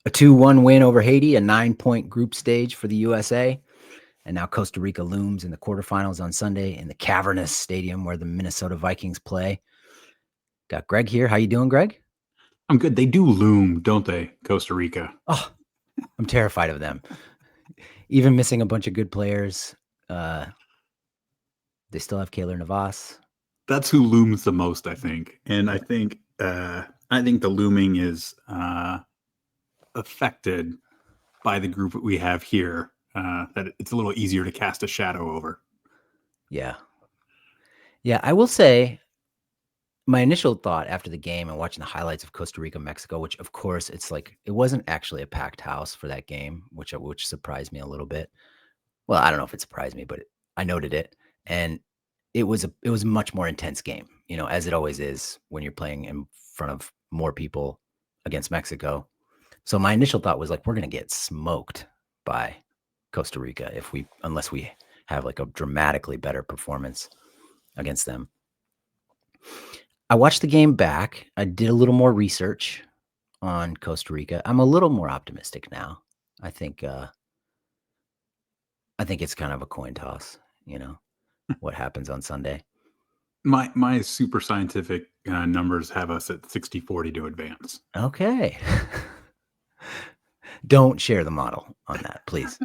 A 2-1 win over Haiti, a 9-point group stage for the USA. And now Costa Rica looms in the quarterfinals on Sunday in the cavernous stadium where the Minnesota Vikings play. Got Greg here. How you doing, Greg? I'm good. They do loom, don't they, Costa Rica? Oh, I'm terrified of them. Even missing a bunch of good players, they still have Kaylor Navas. That's who looms the most, I think. And I think the looming is affected by the group that we have here. That it's a little easier to cast a shadow over. Yeah. Yeah, I will say my initial thought after the game and watching the highlights of Costa Rica, Mexico, which of course it's like it wasn't actually a packed house for that game, which surprised me a little bit. Well, I don't know if it surprised me, but I noted it, and it was a much more intense game, as it always is when you're playing in front of more people against Mexico. So my initial thought was like, we're gonna get smoked by Costa Rica unless we have like a dramatically better performance against them. I watched the game back. I did a little more research on Costa Rica. I'm a little more optimistic now. I think it's kind of a coin toss, what happens on Sunday. My super scientific numbers have us at 60-40 to advance. Okay. Don't share the model on that, please.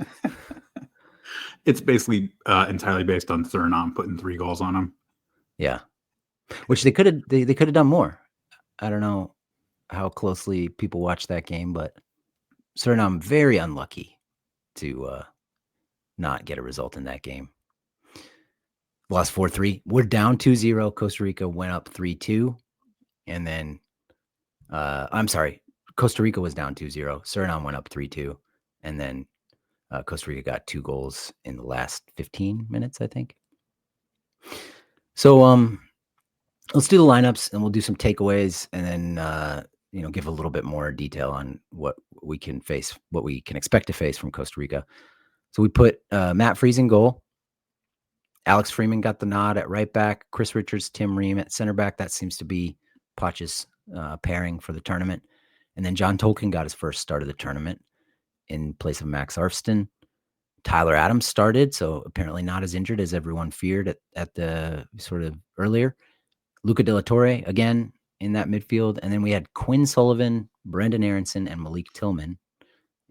It's basically entirely based on Suriname putting 3 goals on them. Yeah. Which they could have done more. I don't know how closely people watch that game, but Suriname very unlucky to not get a result in that game. Lost 4-3. We're down 2-0. Costa Rica went up 3-2. And then, I'm sorry, Costa Rica was down 2-0. Suriname went up 3-2. And then Costa Rica got 2 goals in the last 15 minutes, I think. So let's do the lineups and we'll do some takeaways and then, give a little bit more detail on what we can expect to face from Costa Rica. So we put Matt Freese in goal. Alex Freeman got the nod at right back. Chris Richards, Tim Ream at center back. That seems to be Poch's pairing for the tournament. And then John Tolkien got his first start of the tournament in place of Max Arfston. Tyler Adams started, so apparently not as injured as everyone feared at the sort of earlier. Luca De La Torre, again, in that midfield. And then we had Quinn Sullivan, Brendan Aronson, and Malik Tillman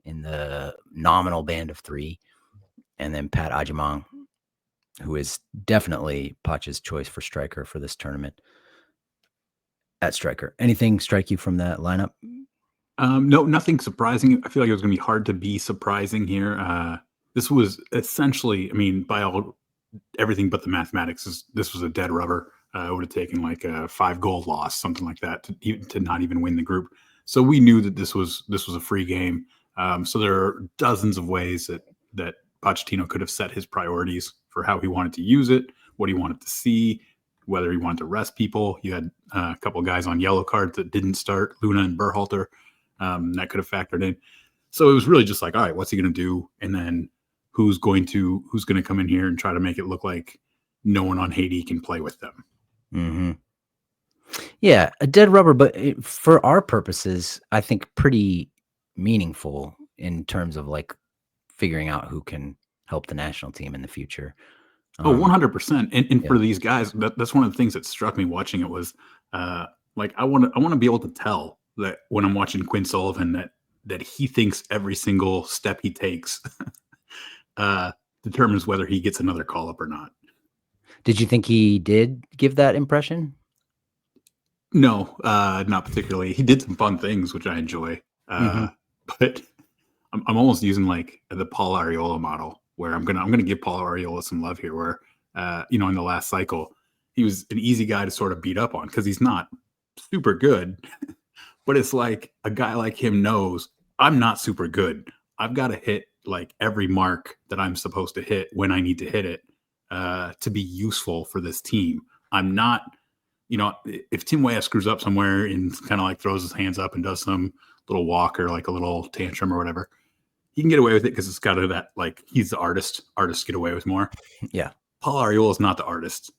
in the nominal band of 3. And then Pat Ajimong, who is definitely Poch's choice for striker for this tournament at striker. Anything strike you from that lineup? No, nothing surprising. I feel like it was going to be hard to be surprising here. This was essentially, by everything but the mathematics, this was a dead rubber. It would have taken like a 5-goal loss, something like that, to not even win the group. So we knew that this was a free game. So there are dozens of ways that Pochettino could have set his priorities for how he wanted to use it, what he wanted to see, whether he wanted to rest people. You had a couple of guys on yellow cards that didn't start, Luna and Berhalter. That could have factored in. So it was really just like, all right, what's he going to do? And then who's going to come in here and try to make it look like no one on Haiti can play with them. Mm-hmm. Yeah, a dead rubber, but for our purposes, I think pretty meaningful in terms of like figuring out who can help the national team in the future. 100%. And for these guys, that's one of the things that struck me watching it was like I want to be able to tell that when I'm watching Quinn Sullivan that he thinks every single step he takes determines whether he gets another call up or not. Did you think he did give that impression? No, not particularly. He did some fun things, which I enjoy. But I'm almost using like the Paul Arriola model, where I'm gonna give Paul Arriola some love here. Where in the last cycle, he was an easy guy to sort of beat up on because he's not super good. But it's like a guy like him knows I'm not super good. I've got to hit like every mark that I'm supposed to hit when I need to hit it to be useful for this team. I'm not, if Tim Weah screws up somewhere and kind of like throws his hands up and does some little walk or like a little tantrum or whatever, he can get away with it because it's got to that, like, he's the artist. Artists get away with more. Yeah. Paul Arriola is not the artist.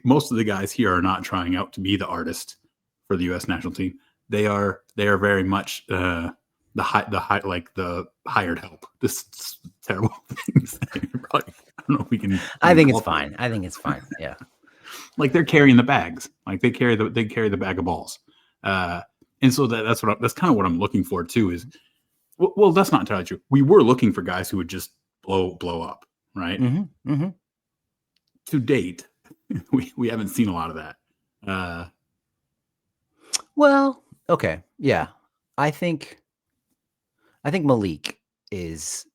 Most of the guys here are not trying out to be the artist for the U.S. national team. They are very much like the hired help. This terrible things. Probably, I don't know if we can. I think it's call it fine. I think it's fine. Yeah. like they're carrying the bags. Like they carry the bag of balls. Uh, and so that's kind of what I'm looking for too. Is well, that's not entirely true. We were looking for guys who would just blow up, right? Mm-hmm. Mm-hmm. To date, we haven't seen a lot of that. Well, okay. Yeah. I think Malik is,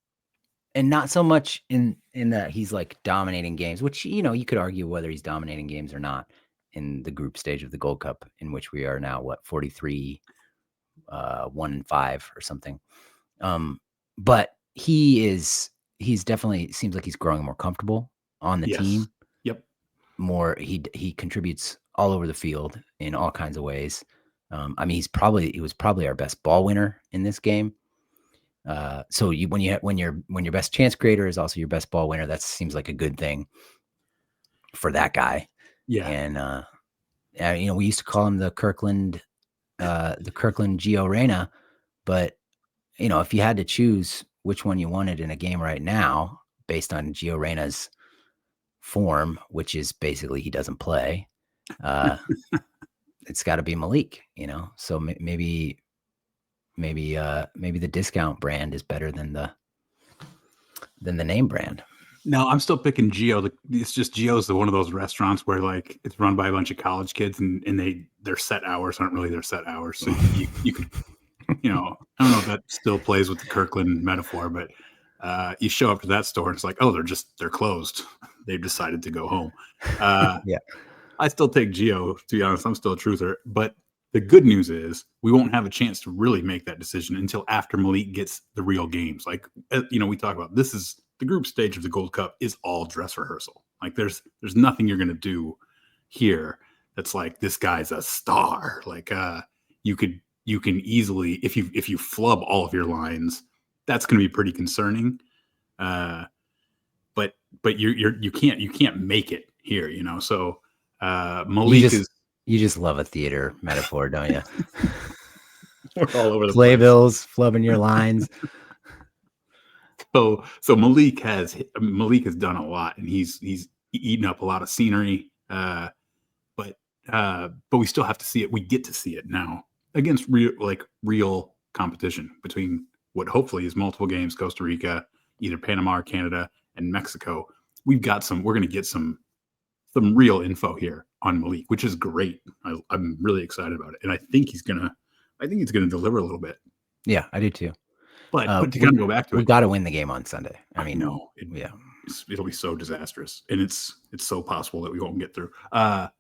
and not so much in that he's like dominating games, which you could argue whether he's dominating games or not in the group stage of the Gold Cup, in which we are now 43 1-5 or something. But he's definitely seems like he's growing more comfortable on the Yes. team. Yep. More he contributes all over the field in all kinds of ways. I mean, he was probably our best ball winner in this game. So when your best chance creator is also your best ball winner, that seems like a good thing for that guy. Yeah. And we used to call him the Kirkland Gio Reyna, but if you had to choose which one you wanted in a game right now, based on Gio Reyna's form, which is basically he doesn't play, it's got to be Malik. So maybe the discount brand is better than the name brand. No, I'm still picking Geo. It's just Geo's one of those restaurants where like it's run by a bunch of college kids and their set hours aren't really their set hours. So you could, I don't know if that still plays with the Kirkland metaphor, but you show up to that store and it's like, oh, they're closed. They've decided to go home. Yeah. I still take Geo, to be honest. I'm still a truther. But the good news is we won't have a chance to really make that decision until after Malik gets the real games. Like, we talk about this is the group stage of the Gold Cup is all dress rehearsal. Like there's nothing you're going to do here that's like this guy's a star. Like you can easily if you flub all of your lines, that's going to be pretty concerning. But you can't make it here, So Malik you just love a theater metaphor, don't you? We're all over the playbills, flubbing your lines. So Malik has done a lot, and he's eaten up a lot of scenery. But we still have to see it. We get to see it now against real competition between what hopefully is multiple games: Costa Rica, either Panama or Canada, and Mexico. We're going to get some real info here on Malik, which is great. I'm really excited about it, and I think he's gonna deliver a little bit. Yeah, I do too. But to kind of go back to it, we've got to win the game on Sunday. I mean, no, it'll be so disastrous, and it's so possible that we won't get through. But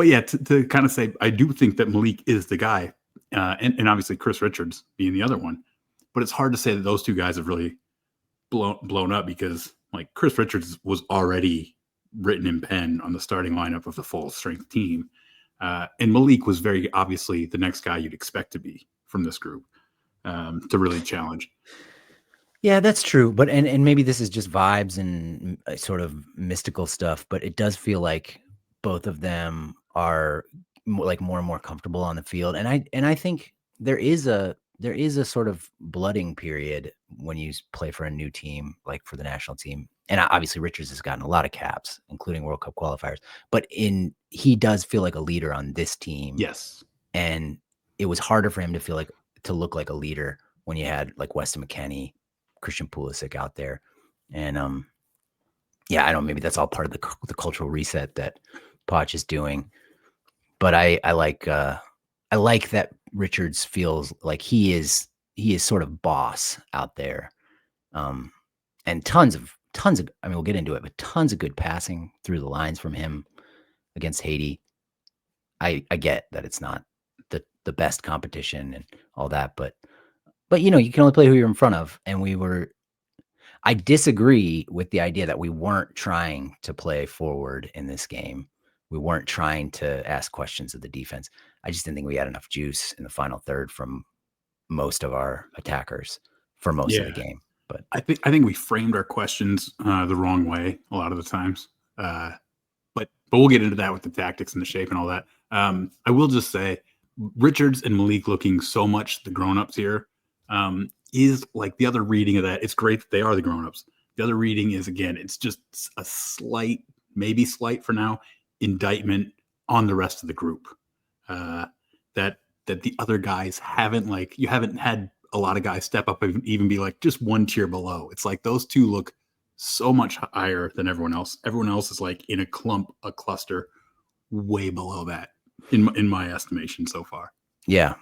yeah, to kind of say, I do think that Malik is the guy, and obviously Chris Richards being the other one. But it's hard to say that those two guys have really blown up because like Chris Richards was already written in pen on the starting lineup of the full strength team, and Malik was very obviously the next guy you'd expect to be from this group. To really challenge. Yeah, that's true. But and maybe this is just vibes and sort of mystical stuff, but it does feel like both of them are like more and more comfortable on the field. And I think there is a sort of blooding period when you play for a new team, like for the national team. And obviously Richards has gotten a lot of caps, including World Cup qualifiers, but he does feel like a leader on this team. Yes. And it was harder for him to look like a leader when you had like Weston McKennie, Christian Pulisic out there. And I don't know, maybe that's all part of the cultural reset that Poch is doing. But I like that Richards feels like he is sort of boss out there. And tons of I mean, we'll get into it, but tons of good passing through the lines from him against Haiti. I get that it's not the best competition and all that, but you can only play who you're in front of. And I disagree with the idea that we weren't trying to play forward in this game. We weren't trying to ask questions of the defense. I just didn't think we had enough juice in the final third from most of our attackers for most of the game. But I think we framed our questions the wrong way a lot of the times. But we'll get into that with the tactics and the shape and all that. I will just say Richards and Malik looking so much the grown-ups here is like the other reading of that. It's great that they are the grown-ups. The other reading is, again, it's just a slight, maybe slight for now, indictment on the rest of the group. That the other guys haven't, like, you haven't had a lot of guys step up and even be like just one tier below. It's like those two look so much higher than everyone else. Everyone else is like in a clump, a cluster, way below that in my estimation so far. Yeah,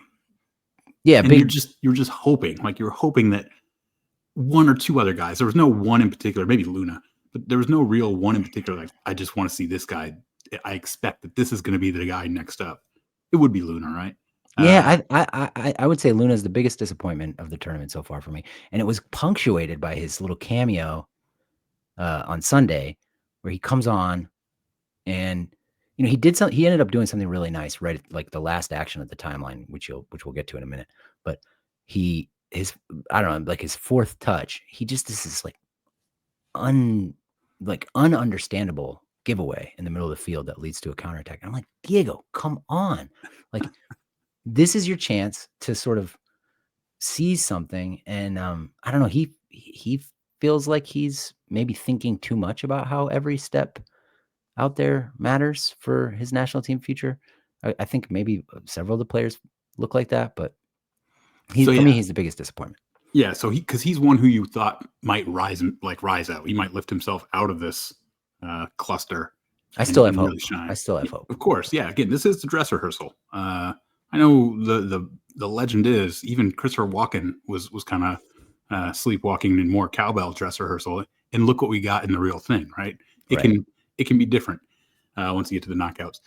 and you're just hoping, like you're hoping that one or two other guys. There was no one in particular, maybe Luna, but there was no real one in particular. Like, I just want to see this guy. I expect that this is going to be the guy next up. It would be Luna, right? Yeah, I would say Luna's the biggest disappointment of the tournament so far for me, and it was punctuated by his little cameo on Sunday, where he comes on, and he did something. He ended up doing something really nice, right? Like the last action of the timeline, which we'll get to in a minute. But I don't know, like his fourth touch, he just does this like ununderstandable giveaway in the middle of the field that leads to a counterattack. And I'm like, Diego, come on, like. This is your chance to sort of seize something, and I don't know. He feels like he's maybe thinking too much about how every step out there matters for his national team future. I think maybe several of the players look like that, but for me, he's the biggest disappointment. Yeah, so because he's one who you thought might rise out. He might lift himself out of this cluster. I still have hope. Really shine. I still have hope. Of course, yeah. Again, this is the dress rehearsal. I know the legend is even Christopher Walken was kind of sleepwalking in more cowbell dress rehearsal, and look what we got in the real thing, right? It can be different once you get to the knockouts.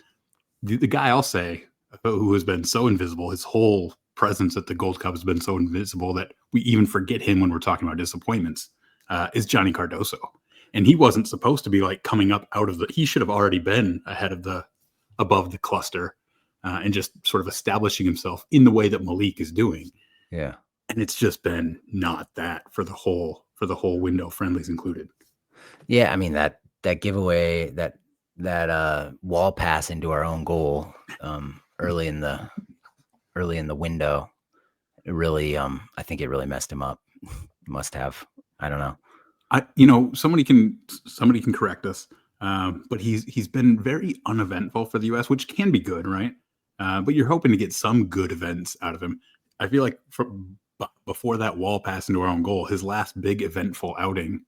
The guy I'll say who has been so invisible, his whole presence at the Gold Cup has been so invisible that we even forget him when we're talking about disappointments, is Johnny Cardoso. And he wasn't supposed to be like coming up out of he should have already been above the cluster. And just sort of establishing himself in the way that Malik is doing. Yeah. And it's just been not that for the whole window, friendlies included. Yeah, I mean that giveaway, that wall pass into our own goal early in the window, it really I think it really messed him up. Must have. I don't know. Somebody can correct us. But he's been very uneventful for the US, which can be good, right? But you're hoping to get some good events out of him. I feel like before that wall pass into our own goal, his last big eventful outing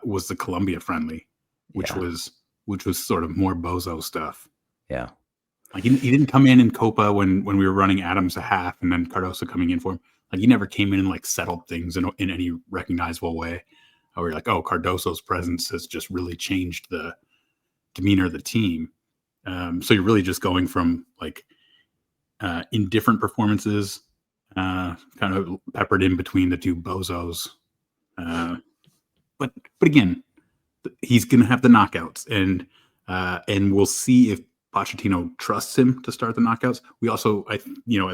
was the Colombia friendly, which was sort of more bozo stuff. Yeah, like he didn't come in Copa when we were running Adams a half and then Cardoso coming in for him. Like he never came in and like settled things in any recognizable way. Where you're like, oh, Cardoso's presence has just really changed the demeanor of the team. So you're really just going from like indifferent performances, kind of peppered in between the two bozos. But again, he's going to have the knockouts, and we'll see if Pochettino trusts him to start the knockouts. We also, at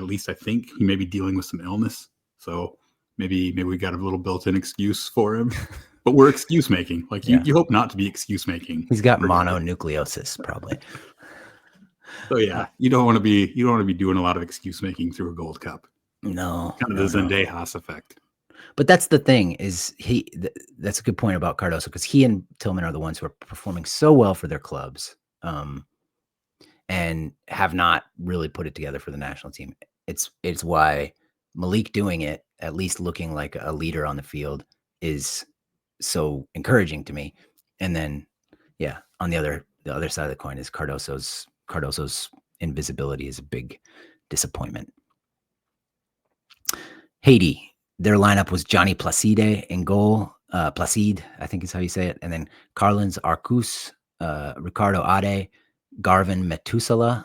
least I think he may be dealing with some illness, so maybe we got a little built-in excuse for him. But we're excuse making. Like you hope not to be excuse making. He's got mononucleosis probably. So yeah, you don't want to be doing a lot of excuse making through a Gold Cup. No, kind of the Zendejas effect. But that's the thing is that's a good point about Cardoso, because he and Tillman are the ones who are performing so well for their clubs, and have not really put it together for the national team. It's why Malik doing it, at least looking like a leader on the field, is so encouraging to me. And then, yeah, on the other side of the coin is Cardoso's invisibility is a big disappointment. Haiti, their lineup was Johnny Placide in goal. Placide, I think is how you say it. And then Carlins Arcus, Ricardo Ade, Garvin Methuselah.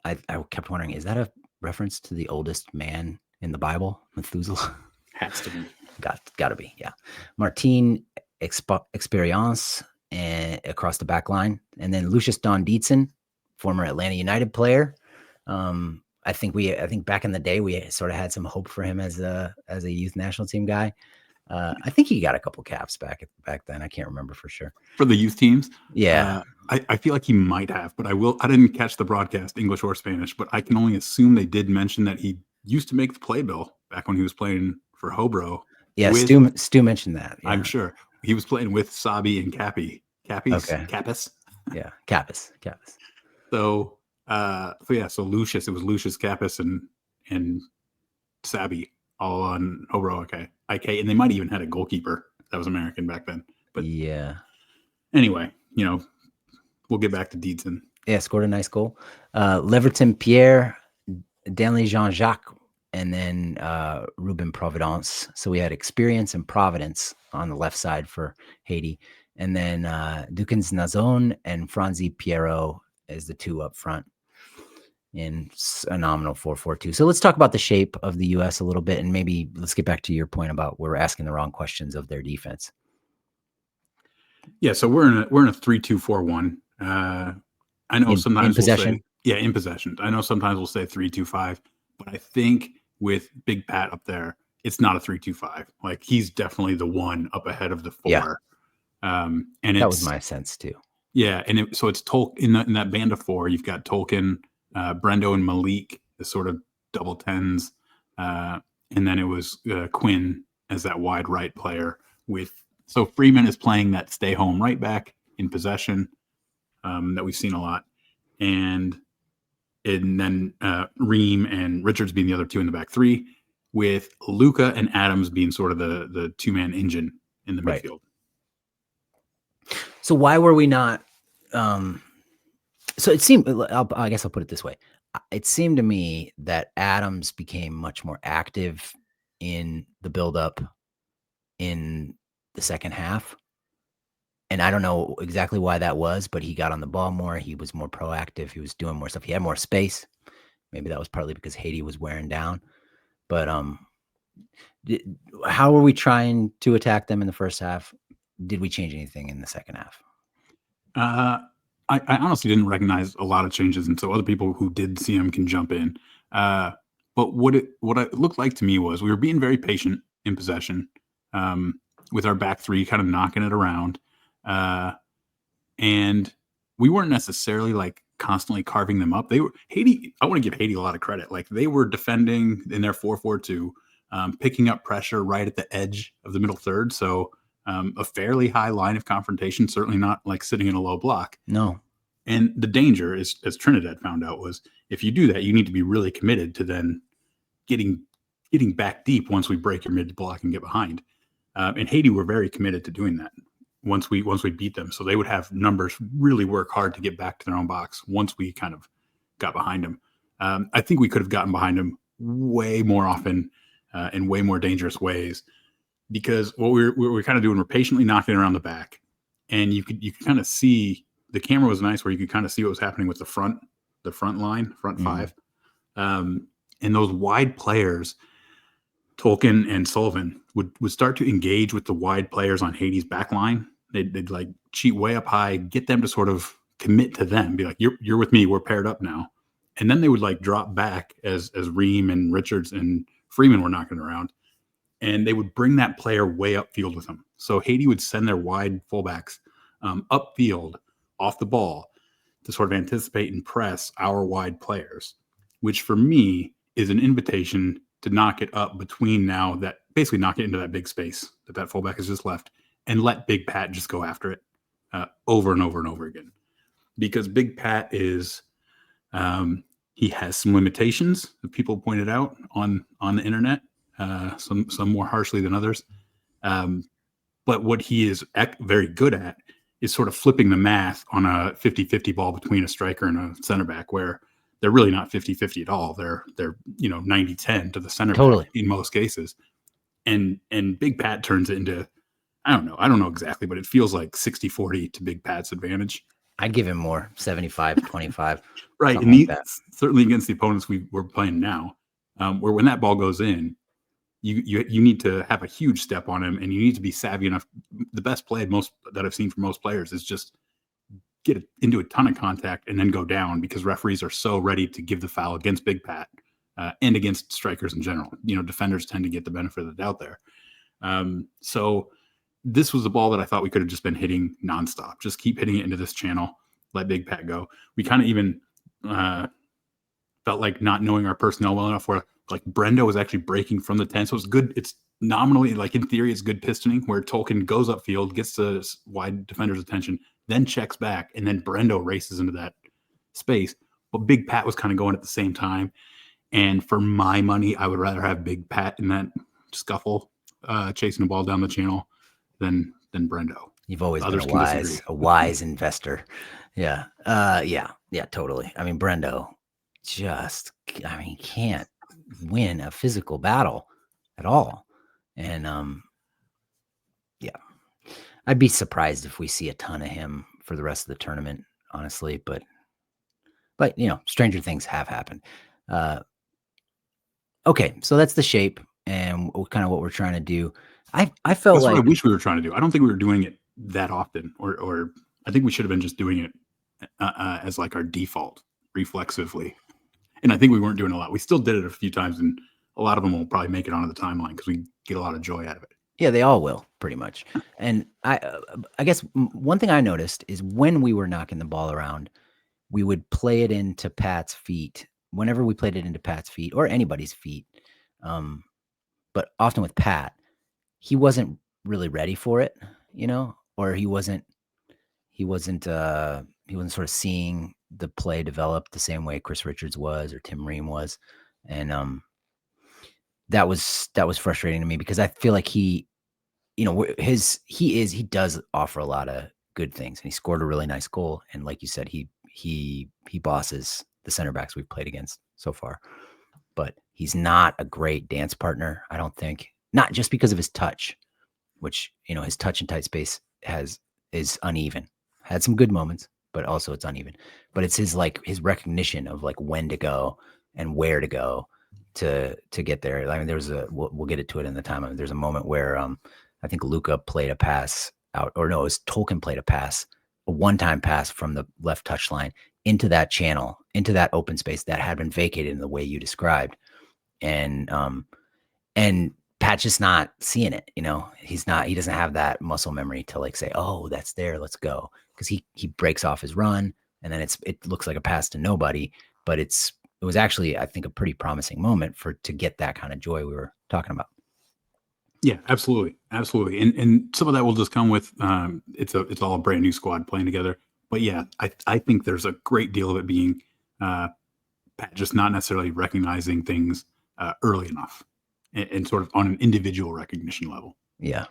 I kept wondering, is that a reference to the oldest man in the Bible, Methuselah? Has to be. Got to be, yeah. Martin Experience across the back line. And then Lucius Don Dietzen, former Atlanta United player. I think back in the day we sort of had some hope for him as a youth national team guy. I think he got a couple caps back then. I can't remember for sure. For the youth teams? Yeah. I feel like he might have, but I didn't catch the broadcast, English or Spanish, but I can only assume they did mention that he used to make the playbill back when he was playing for Hobro. Yeah, With, Stu mentioned that. I'm Yeah. sure he was playing with Sabi and Okay. Capis. Yeah. Kappas. Kappas. So Lucius, it was Lucius Capis and Sabi all on Hobro. Okay, IK, and they might even had a goalkeeper that was American back then. But Yeah. anyway, we'll get back to Deedson. Yeah, scored a nice goal. Leverton Pierre, Danley Jean-Jacques, and then Ruben Providence. So we had Experience and Providence on the left side for Haiti. And then Dukins Nazon and Franzi Piero as the two up front in a nominal 4-4-2. So let's talk about the shape of the U.S. a little bit, and maybe let's get back to your point about we're asking the wrong questions of their defense. Yeah, so we're in a 3-2-4-1. I know sometimes we'll say in possession. I know sometimes we'll say 3-2-5, but I think with Big Pat up there, it's not a 3-2-5. Like he's definitely the one up ahead of the four. Yeah. And that was my sense too. Yeah, and so it's Tolkien in that band of four. You've got Tolkien, Brendo, and Malik, the sort of double tens, and then it was Quinn as that wide right player. So Freeman is playing that stay home right back in possession that we've seen a lot, and then Ream and Richards being the other two in the back three, with Luca and Adams being sort of the two-man engine in the midfield. So why were we not? So it seemed. I guess I'll put it this way. It seemed to me that Adams became much more active in the build-up in the second half, and I don't know exactly why that was, but he got on the ball more. He was more proactive. He was doing more stuff. He had more space. Maybe that was partly because Haiti was wearing down. But how were we trying to attack them in the first half? Did we change anything in the second half? I honestly didn't recognize a lot of changes, and so other people who did see him can jump in. But what it looked like to me was we were being very patient in possession with our back three, kind of knocking it around, and we weren't necessarily like constantly carving them up. They were Haiti. I want to give Haiti a lot of credit. Like they were defending in their 4-4-2, picking up pressure right at the edge of the middle third. So. A fairly high line of confrontation, certainly not like sitting in a low block. No. And the danger is, as Trinidad found out, was if you do that, you need to be really committed to then getting back deep once we break your mid block and get behind. And Haiti were very committed to doing that once we beat them. So they would have numbers really work hard to get back to their own box once we kind of got behind them. I think we could have gotten behind them way more often in way more dangerous ways. Because what we're kind of doing, we're patiently knocking around the back, and you could kind of see the camera was nice where you could kind of see what was happening with the front line, front five, and those wide players, Tolkien and Sullivan would start to engage with the wide players on Haiti's back line. They'd like cheat way up high, get them to sort of commit to them, be like, "You're with me, we're paired up now," and then they would like drop back as Ream and Richards and Freeman were knocking around. And they would bring that player way upfield with them. So Haiti would send their wide fullbacks upfield off the ball to sort of anticipate and press our wide players, which for me is an invitation to knock it up between now that basically knock it into that big space that fullback has just left and let Big Pat just go after it over and over and over again. Because Big Pat is, he has some limitations that people pointed out on the internet. Some more harshly than others. But what he is very good at is sort of flipping the math on a 50-50 ball between a striker and a center back, where they're really not 50-50 at all. They're 90-10 to the center back in most cases. And Big Pat turns it into, I don't know exactly, but it feels like 60-40 to Big Pat's advantage. I'd give him more, 75-25. Right, and certainly against the opponents we're playing now, where when that ball goes in, you need to have a huge step on him, and you need to be savvy enough. The best play that I've seen from most players is just get into a ton of contact and then go down, because referees are so ready to give the foul against Big Pat and against strikers in general. Defenders tend to get the benefit of the doubt there. So this was a ball that I thought we could have just been hitting nonstop. Just keep hitting it into this channel, let Big Pat go. We kind of even felt like not knowing our personnel well enough where like Brendo was actually breaking from the 10. So it's good. It's nominally, like in theory, it's good pistoning where Tolkien goes upfield, gets the wide defender's attention, then checks back, and then Brendo races into that space. But Big Pat was kind of going at the same time. And for my money, I would rather have Big Pat in that scuffle, chasing the ball down the channel than Brendo. You've always Others been can disagree. a wise investor. Yeah. Yeah, totally. I mean, Brendo can't win a physical battle at all. And yeah. I'd be surprised if we see a ton of him for the rest of the tournament, honestly, but stranger things have happened. Okay, so that's the shape and kind of what we're trying to do. I felt That's like what I wish we were trying to do. I don't think we were doing it that often, or I think we should have been just doing it as like our default reflexively. And I think we weren't doing a lot. We still did it a few times, and a lot of them will probably make it onto the timeline because we get a lot of joy out of it. Yeah, they all will, pretty much. And I guess one thing I noticed is when we were knocking the ball around, we would play it into Pat's feet. Whenever we played it into Pat's feet or anybody's feet, but often with Pat, he wasn't really ready for it, or he wasn't sort of seeing the play develop the same way Chris Richards was or Tim Ream was, and that was frustrating to me because I feel like he does offer a lot of good things, and he scored a really nice goal, and like you said, he bosses the center backs we've played against so far, but he's not a great dance partner, I don't think. Not just because of his touch, which his touch in tight space is uneven. Had some good moments, but also it's uneven. But it's his recognition of like when to go and where to go to get there. I mean, we'll get into it in the time. I mean, there's a moment where I think Luka played a pass out, or no, it was Tolkien played a one-time pass from the left touchline into that channel, into that open space that had been vacated in the way you described. And Pat's just not seeing it, he doesn't have that muscle memory to like say, oh, that's there, let's go. Because he breaks off his run and then it looks like a pass to nobody, but it was actually, I think, a pretty promising moment to get that kind of joy we were talking about. Yeah, absolutely. Absolutely. And some of that will just come with, it's all a brand new squad playing together. But yeah, I think there's a great deal of it being Pat just not necessarily recognizing things early enough and sort of on an individual recognition level. Yeah.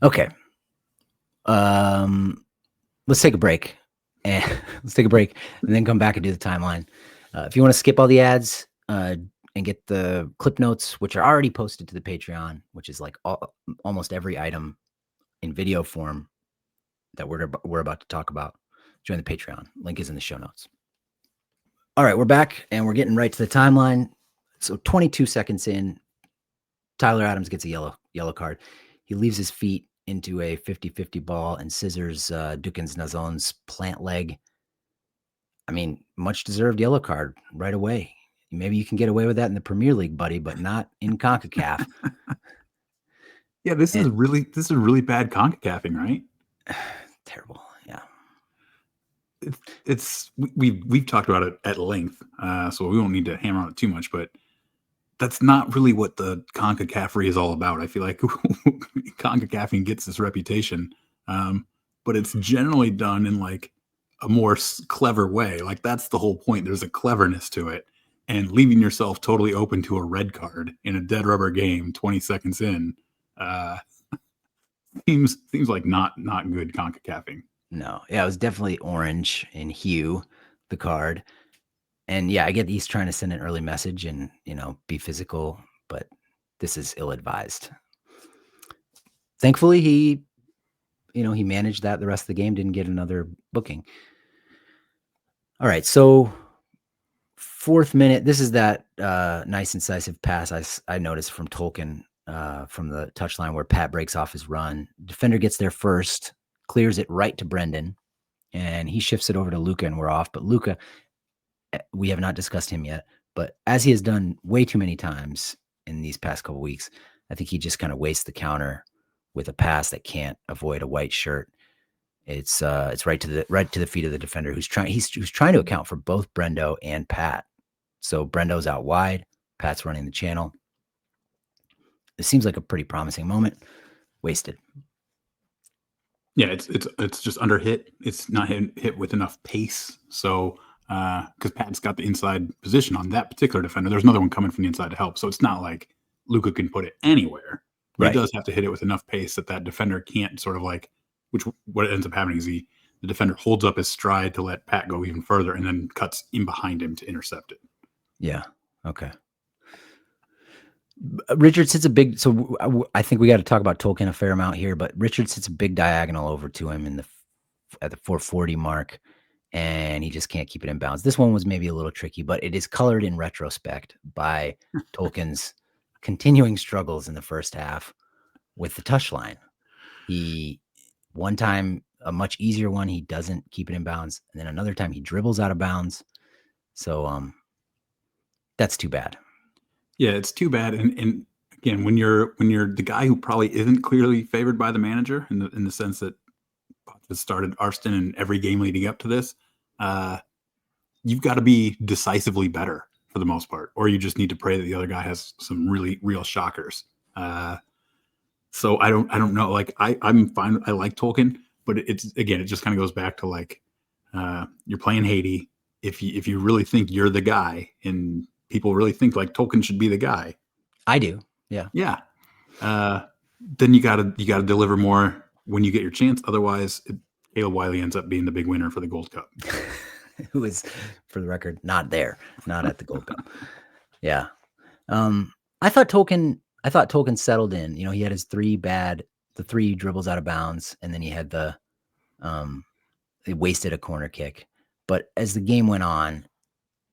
Okay. Let's take a break and then come back and do the timeline. If you want to skip all the ads and get the clip notes, which are already posted to the Patreon, which is like almost every item in video form that we're about to talk about, join the Patreon. Link is in the show notes. All right, we're back and we're getting right to the timeline. So 22 seconds in, Tyler Adams gets a yellow card. He leaves his feet into a 50-50 ball and scissors Dukins Nazon's plant leg. I mean, much deserved yellow card right away. Maybe you can get away with that in the Premier League, buddy, but not in CONCACAF. Yeah, this is really bad CONCACAFing, right? Terrible. Yeah. We've talked about it at length, so we won't need to hammer on it too much, but that's not really what the CONCACAFery is all about. I feel like CONCACAFing gets this reputation, but it's generally done in like a more clever way. Like that's the whole point. There's a cleverness to it, and leaving yourself totally open to a red card in a dead rubber game 20 seconds in seems like not good CONCACAFing. No, yeah, it was definitely orange in hue, the card. And yeah, I get he's trying to send an early message and, be physical, but this is ill-advised. Thankfully, he managed that the rest of the game, didn't get another booking. All right, so 4th minute, this is that nice incisive pass I noticed from Tolkien from the touchline where Pat breaks off his run. Defender gets there first, clears it right to Brendan, and he shifts it over to Luka, and we're off. But Luka, we have not discussed him yet, but as he has done way too many times in these past couple weeks, I think he just kind of wastes the counter with a pass that can't avoid a white shirt. It's right to the feet of the defender who's trying to account for both Brendo and Pat. So Brendo's out wide. Pat's running the channel. It seems like a pretty promising moment. Wasted. Yeah, it's just under hit. It's not hit with enough pace. So because Pat's got the inside position on that particular defender, there's another one coming from the inside to help. So it's not like Luka can put it anywhere. But Right. he does have to hit it with enough pace that defender can't sort of like, which what ends up happening is the defender holds up his stride to let Pat go even further and then cuts in behind him to intercept it. Yeah. Okay. Richards hits a big. So I think we got to talk about Tolkien a fair amount here, but Richards hits a big diagonal over to him at the 440 mark, and he just can't keep it in bounds. This one was maybe a little tricky, but it is colored in retrospect by Tolkien's continuing struggles in the first half with the touchline. He one time, a much easier one, he doesn't keep it in bounds, and then another time he dribbles out of bounds. So that's too bad. Yeah, it's too bad. And again, when you're the guy who probably isn't clearly favored by the manager in the sense that has started Arston in every game leading up to this, you've got to be decisively better for the most part, or you just need to pray that the other guy has some really real shockers. So I don't know. Like I'm fine. I like Tolkien, but it just kind of goes back to like you're playing Haiti. If you really think you're the guy and people really think like Tolkien should be the guy, I do. Yeah. Yeah. Then you gotta deliver more when you get your chance. Otherwise, Caleb Wiley ends up being the big winner for the Gold Cup. Who is, for the record, not there, not at the Gold Cup. Yeah. I thought Tolkien settled in. You know, he had his three dribbles out of bounds, and then he had he wasted a corner kick. But as the game went on,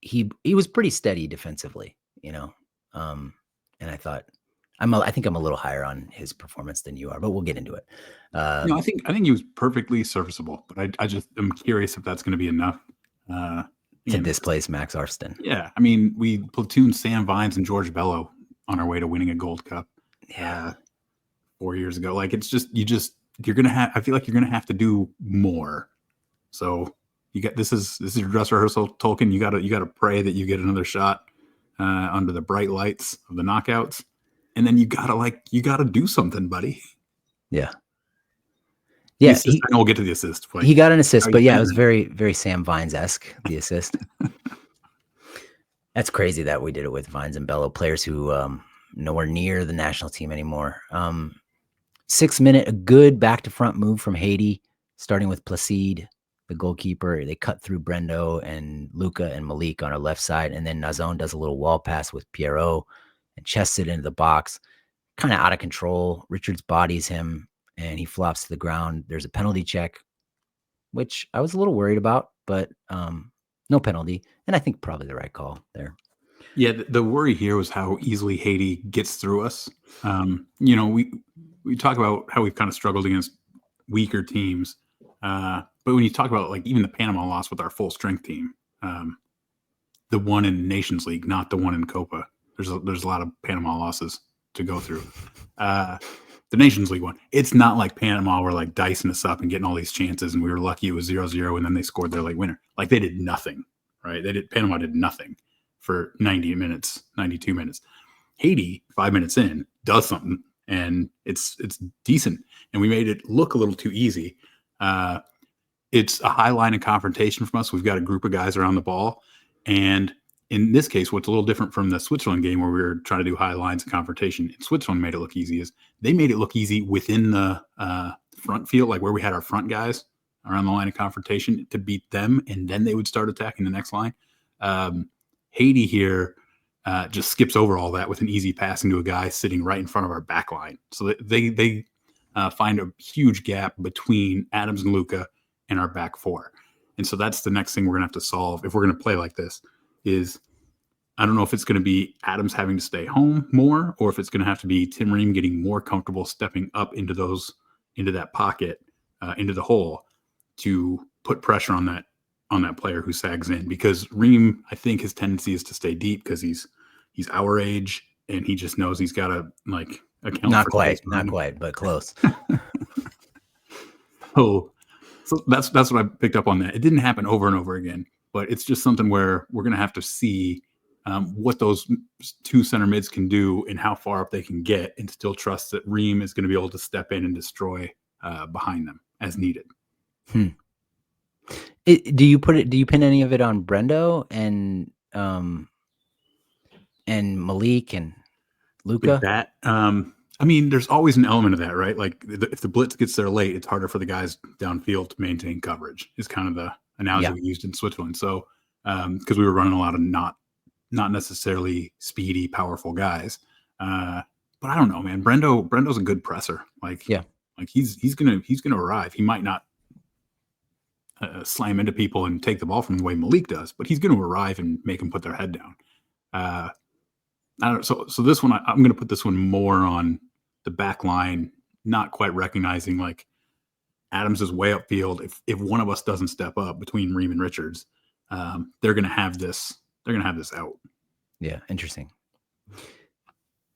he was pretty steady defensively, you know. And I thought I think I'm a little higher on his performance than you are, but we'll get into it. I think he was perfectly serviceable, but I just am curious if that's going to be enough to displace Max Arston. Yeah, I mean, we platooned Sam Vines and George Bello on our way to winning a Gold Cup. 4 years ago. Like it's just you're gonna have. I feel like you're gonna have to do more. So you got this is your dress rehearsal, Tolkien. You gotta pray that you get another shot under the bright lights of the knockouts, and then you gotta do something, buddy. Yeah. Yeah, I know we'll get to the assist. Like, he got an assist, but yeah, it was very, very Sam Vines-esque, the assist. That's crazy that we did it with Vines and Bello, players who nowhere near the national team anymore. 6 minute, a good back to front move from Haiti, starting with Placide, the goalkeeper. They cut through Brendo and Luka and Malik on our left side, and then Nazon does a little wall pass with Pierrot and chests it into the box. Kind of out of control. Richards bodies him, and he flops to the ground. There's a penalty check, which I was a little worried about, but no penalty. And I think probably the right call there. Yeah, the worry here was how easily Haiti gets through us. You know, we talk about how we've kind of struggled against weaker teams. But when you talk about like even the Panama loss with our full strength team, the one in Nations League, not the one in Copa, there's a lot of Panama losses to go through. The Nations League one, it's not like Panama were like dicing us up and getting all these chances, and we were lucky it was 0-0, and then they scored their late winner. Like they did nothing, right? Panama did nothing for 90 minutes, 92 minutes. Haiti, 5 minutes in, does something, and it's decent. And we made it look a little too easy. It's a high line of confrontation from us. We've got a group of guys around the ball, and in this case, what's a little different from the Switzerland game where we were trying to do high lines of confrontation, and Switzerland made it look easy, is they made it look easy within the front field, like where we had our front guys around the line of confrontation to beat them, and then they would start attacking the next line. Haiti here just skips over all that with an easy passing to a guy sitting right in front of our back line. So they find a huge gap between Adams and Luka and our back four. And so that's the next thing we're going to have to solve if we're going to play like this. Is I don't know if it's going to be Adams having to stay home more, or if it's going to have to be Tim Ream getting more comfortable stepping up into that pocket, into the hole to put pressure on that player who sags in. Because Ream, I think his tendency is to stay deep because he's our age and he just knows he's got to like account. Not quite, but close. So that's what I picked up on that. It didn't happen over and over again. But it's just something where we're going to have to see what those two center mids can do and how far up they can get, and still trust that Ream is going to be able to step in and destroy behind them as needed. Do you pin any of it on Brendo and Malik and With Luca? that, I mean, there's always an element of that, right? Like if the blitz gets there late, it's harder for the guys downfield to maintain coverage. Is kind of the analogy we used in Switzerland. So because we were running a lot of not necessarily speedy, powerful guys. But I don't know, man. Brendo's a good presser. Like he's gonna arrive. He might not slam into people and take the ball from the way Malik does, but he's going to arrive and make them put their head down. I don't. So this one, I'm going to put this one more on the back line, not quite recognizing like Adams is way upfield. If one of us doesn't step up between Ream and Richards, they're going to have this. They're going to have this out. Yeah, interesting.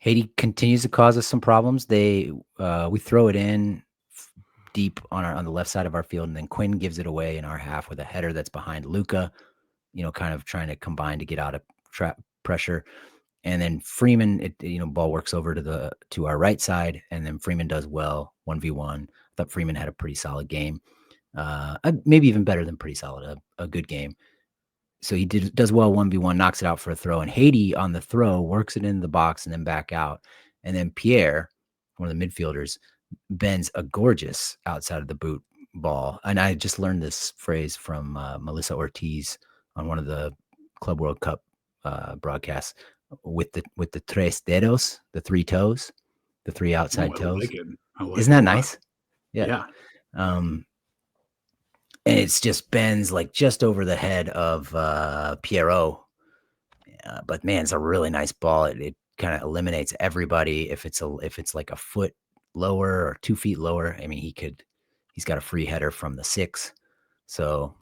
Haiti continues to cause us some problems. We throw it in deep on the left side of our field, and then Quinn gives it away in our half with a header that's behind Luca, kind of trying to combine to get out of pressure. And then Freeman, ball works over to our right side, and then Freeman does well 1v1. I thought Freeman had a pretty solid game, maybe even better than pretty solid, a good game. So he does well 1v1, knocks it out for a throw, and Haiti on the throw works it into the box and then back out. And then Pierre, one of the midfielders, bends a gorgeous outside of the boot ball. And I just learned this phrase from Melissa Ortiz on one of the Club World Cup broadcasts with the tres dedos, the three toes, the three outside toes. Like it. Isn't that nice? Yeah. And it's just bends like just over the head of Pierrot. But man, it's a really nice ball. It kind of eliminates everybody if it's like a foot lower or 2 feet lower. I mean, he's got a free header from the 6. So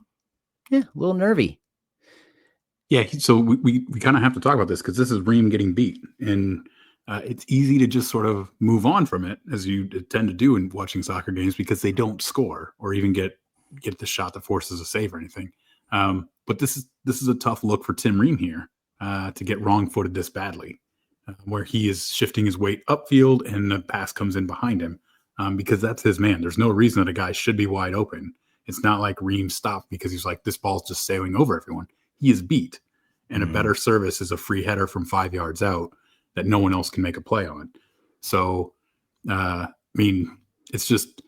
yeah, a little nervy. Yeah, so we kind of have to talk about this because this is Ream getting beat, and it's easy to just sort of move on from it, as you tend to do in watching soccer games, because they don't score or even get the shot that forces a save or anything. But this is a tough look for Tim Ream here to get wrong-footed this badly, where he is shifting his weight upfield and the pass comes in behind him because that's his man. There's no reason that a guy should be wide open. It's not like Ream stopped because he's like, this ball's just sailing over everyone. He is beat. And a better service is a free header from 5 yards out that no one else can make a play on. So, I mean, it's just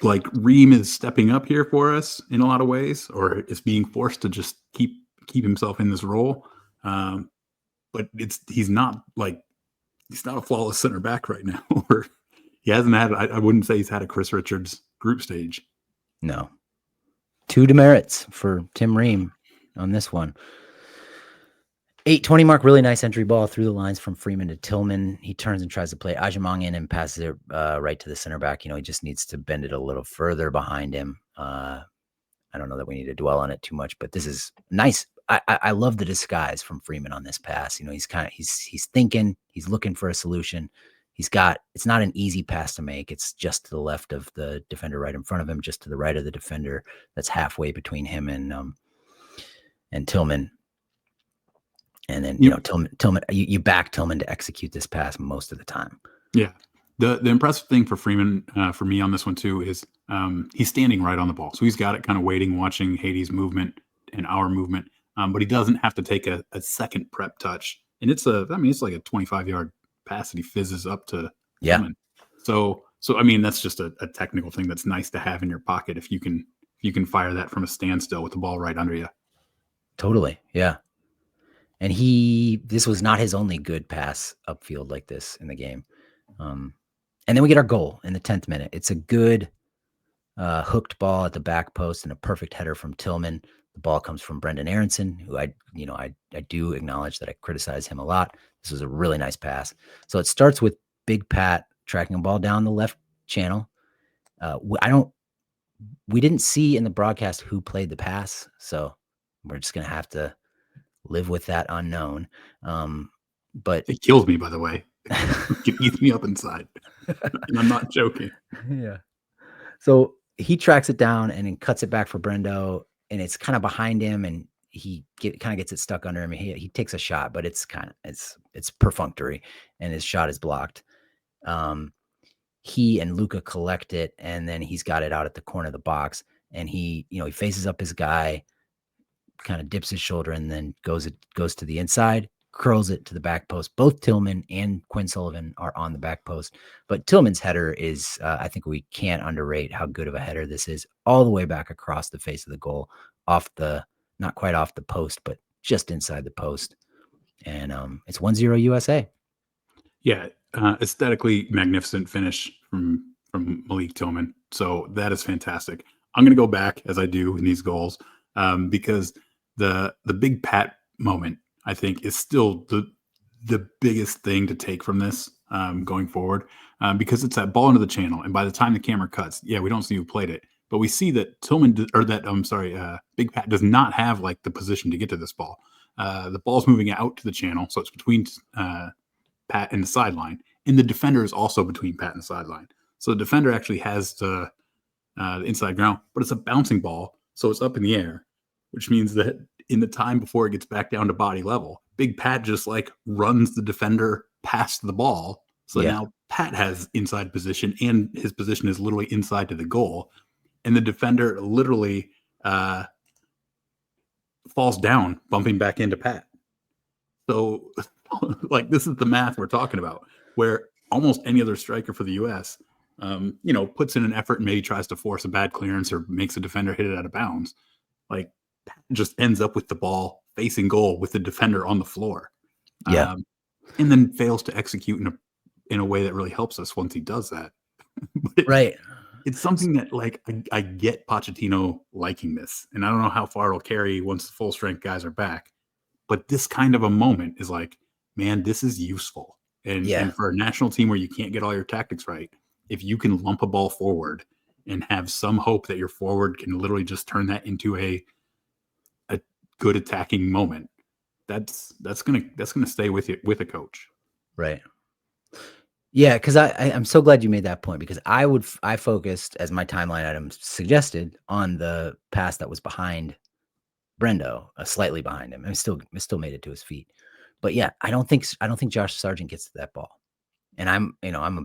like Ream is stepping up here for us in a lot of ways, or is being forced to just keep himself in this role. But he's not a flawless center back right now. Or he hasn't had. I wouldn't say he's had a Chris Richards group stage. No. 2 demerits for Tim Ream on this one. 8:20 mark, really nice entry ball through the lines from Freeman to Tillman. He turns and tries to play Ajamong in and passes it right to the center back. He just needs to bend it a little further behind him. I don't know that we need to dwell on it too much, but this is nice. I love the disguise from Freeman on this pass. He's thinking, he's looking for a solution. It's not an easy pass to make. It's just to the left of the defender right in front of him, just to the right of the defender. That's halfway between him and Tillman. And then, Tillman, you back Tillman to execute this pass most of the time. Yeah. The impressive thing for Freeman, for me on this one too, is he's standing right on the ball. So he's got it kind of waiting, watching Haiti's movement and our movement. But he doesn't have to take a second prep touch. And it's like a 25-yard pass that he fizzes up to Tillman. So I mean, that's just a technical thing that's nice to have in your pocket if you can fire that from a standstill with the ball right under you. Totally. Yeah. And this was not his only good pass upfield like this in the game. And then we get our goal in the 10th minute. It's a good hooked ball at the back post and a perfect header from Tillman. The ball comes from Brendan Aronson, who I do acknowledge that I criticize him a lot. This was a really nice pass. So it starts with Big Pat tracking a ball down the left channel. We didn't see in the broadcast who played the pass, so we're just going to have to live with that unknown. But it kills me, by the way. It eats me up inside. And I'm not joking. Yeah. So he tracks it down and then cuts it back for Brendo, and it's kind of behind him, and he kind of gets it stuck under him. He takes a shot, but it's perfunctory, and his shot is blocked. He and Luka collect it, and then he's got it out at the corner of the box, and he faces up his guy, kind of dips his shoulder, and then goes to the inside, curls it to the back post. Both Tillman and Quinn Sullivan are on the back post, but Tillman's header is, I think we can't underrate how good of a header this is, all the way back across the face of the goal, not quite off the post, but just inside the post. And it's 1-0 USA. Yeah, aesthetically magnificent finish from Malik Tillman. So that is fantastic. I'm going to go back, as I do in these goals, because the big Pat moment, I think, is still the biggest thing to take from this going forward, because it's that ball into the channel, and by the time the camera cuts, we don't see who played it, but we see that Big Pat does not have like the position to get to this ball. The ball's moving out to the channel, so it's between Pat and the sideline, and the defender is also between Pat and the sideline. So the defender actually has the inside ground, but it's a bouncing ball, so it's up in the air, which means that in the time before it gets back down to body level, Big Pat just like runs the defender past the ball. So now Pat has inside position, and his position is literally inside to the goal, and the defender literally falls down, bumping back into Pat. So like, this is the math we're talking about, where almost any other striker for the U.S., puts in an effort and maybe tries to force a bad clearance or makes a defender hit it out of bounds. Like, just ends up with the ball facing goal with the defender on the floor. Yeah. And then fails to execute in a way that really helps us once he does that. Right. It's something that, like, I get Pochettino liking this, and I don't know how far it'll carry once the full strength guys are back. But this kind of a moment is like, man, this is useful. And for a national team where you can't get all your tactics right, if you can lump a ball forward and have some hope that your forward can literally just turn that into a good attacking moment, that's gonna stay with you, with a coach. Right. Yeah, because I'm so glad you made that point, because I focused, as my timeline item suggested, on the pass that was behind Brendo, slightly behind him, and still made it to his feet. But yeah, I don't think Josh Sargent gets to that ball. And I'm a